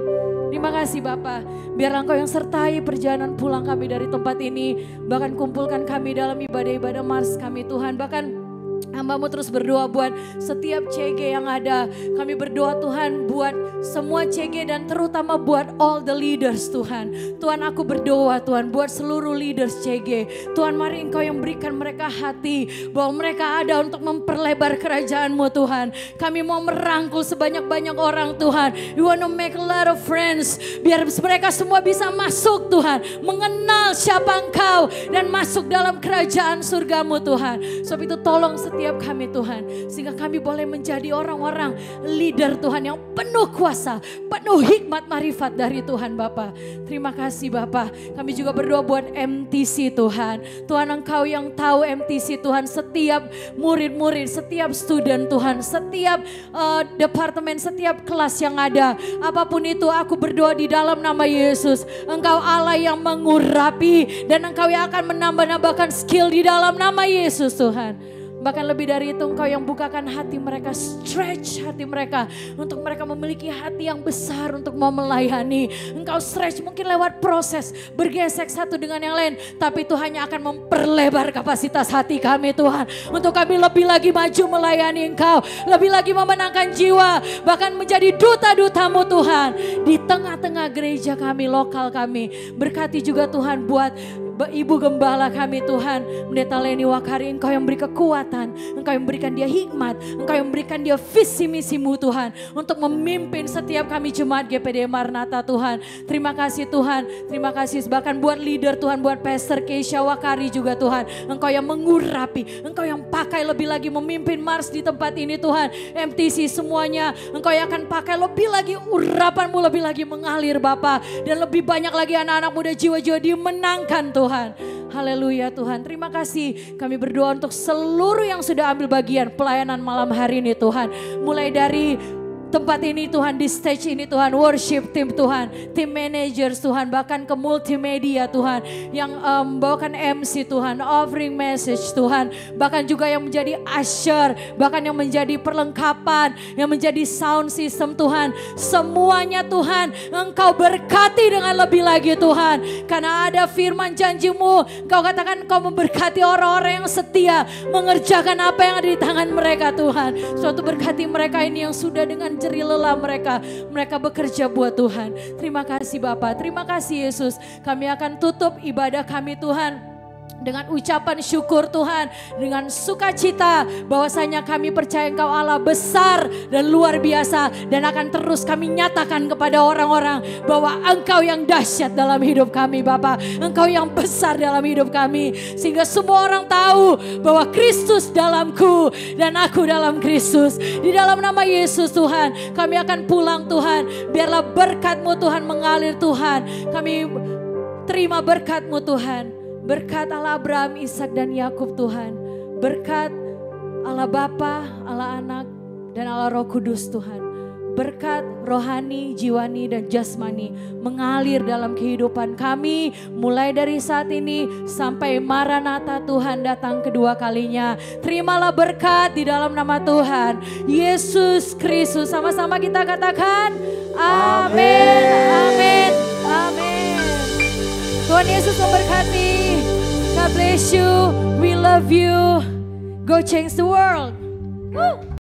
Terima kasih Bapa, biarlah Engkau yang sertai perjalanan pulang kami dari tempat ini, bahkan kumpulkan kami dalam ibadah-ibadah Mars kami Tuhan. Bahkan Hamba-Mu terus berdoa buat setiap CG yang ada. Kami berdoa Tuhan buat semua CG dan terutama buat all the leaders Tuhan. Tuhan, aku berdoa Tuhan buat seluruh leaders CG. Tuhan, mari Engkau yang berikan mereka hati bahwa mereka ada untuk memperlebar kerajaan-Mu Tuhan. Kami mau merangkul sebanyak-banyak orang Tuhan. We want to make a lot of friends. Biar mereka semua bisa masuk Tuhan, mengenal siapa Engkau dan masuk dalam kerajaan surga-Mu Tuhan. Sebab itu tolong setiap kami Tuhan, sehingga kami boleh menjadi orang-orang leader Tuhan yang penuh kuasa, penuh hikmat marifat dari Tuhan Bapa. Terima kasih Bapa. Kami juga berdoa buat MTC Tuhan. Tuhan, Engkau yang tahu MTC Tuhan, setiap murid-murid, setiap student Tuhan, setiap departemen, setiap kelas yang ada. Apapun itu aku berdoa di dalam nama Yesus. Engkau Allah yang mengurapi dan Engkau yang akan menambah-nambahkan skill di dalam nama Yesus Tuhan. Bahkan lebih dari itu Engkau yang bukakan hati mereka, stretch hati mereka untuk mereka memiliki hati yang besar untuk mau melayani. Engkau stretch mungkin lewat proses bergesek satu dengan yang lain, tapi itu hanya akan memperlebar kapasitas hati kami Tuhan, untuk kami lebih lagi maju melayani Engkau, lebih lagi memenangkan jiwa, bahkan menjadi duta-duta-Mu Tuhan di tengah-tengah gereja kami, lokal kami. Berkati juga Tuhan buat Ibu Gembala kami Tuhan, Pendeta Leni Wakari. Engkau yang beri kekuatan, Engkau yang berikan dia hikmat, Engkau yang berikan dia visi misi-Mu Tuhan, untuk memimpin setiap kami jemaat GPD Maranatha Tuhan. Terima kasih Tuhan, terima kasih bahkan buat leader Tuhan, buat Pastor Keisha Wakari juga Tuhan. Engkau yang mengurapi, Engkau yang pakai lebih lagi memimpin Mars di tempat ini Tuhan. MTC semuanya Engkau yang akan pakai lebih lagi, urapan-Mu lebih lagi mengalir Bapa, dan lebih banyak lagi anak-anak muda, jiwa-jiwa dimenangkan Tuhan. Haleluya Tuhan, terima kasih. Kami berdoa untuk seluruh yang sudah ambil bagian pelayanan malam hari ini Tuhan. Mulai dari tempat ini Tuhan, di stage ini Tuhan, worship team Tuhan, team managers Tuhan, bahkan ke multimedia Tuhan, yang membawakan MC Tuhan, offering message Tuhan, bahkan juga yang menjadi usher, bahkan yang menjadi perlengkapan, yang menjadi sound system Tuhan. Semuanya Tuhan, Engkau berkati dengan lebih lagi Tuhan, karena ada firman janji-Mu, Engkau katakan Engkau memberkati orang-orang yang setia, mengerjakan apa yang ada di tangan mereka Tuhan. Suatu berkati mereka ini yang sudah dengan jerih lelah mereka bekerja buat Tuhan. Terima kasih Bapa, terima kasih Yesus. Kami akan tutup ibadah kami Tuhan dengan ucapan syukur Tuhan, dengan sukacita bahwasanya kami percaya Engkau Allah besar dan luar biasa, dan akan terus kami nyatakan kepada orang-orang bahwa Engkau yang dahsyat dalam hidup kami Bapa, Engkau yang besar dalam hidup kami, sehingga semua orang tahu bahwa Kristus dalamku dan aku dalam Kristus. Di dalam nama Yesus Tuhan, kami akan pulang Tuhan, biarlah berkat-Mu Tuhan mengalir Tuhan. Kami terima berkat-Mu Tuhan, berkat Allah Abraham, Ishak dan Yakub Tuhan. Berkat Allah Bapa, Allah Anak dan Allah Roh Kudus Tuhan. berkat rohani, jiwani, dan jasmani mengalir dalam kehidupan kami mulai dari saat ini sampai Maranatha Tuhan datang kedua kalinya. Terimalah berkat di dalam nama Tuhan Yesus Kristus. Sama-sama kita katakan amin, amin, amin. Tuhan Yesus memberkati. God bless you. We love you. Go change the world. Woo.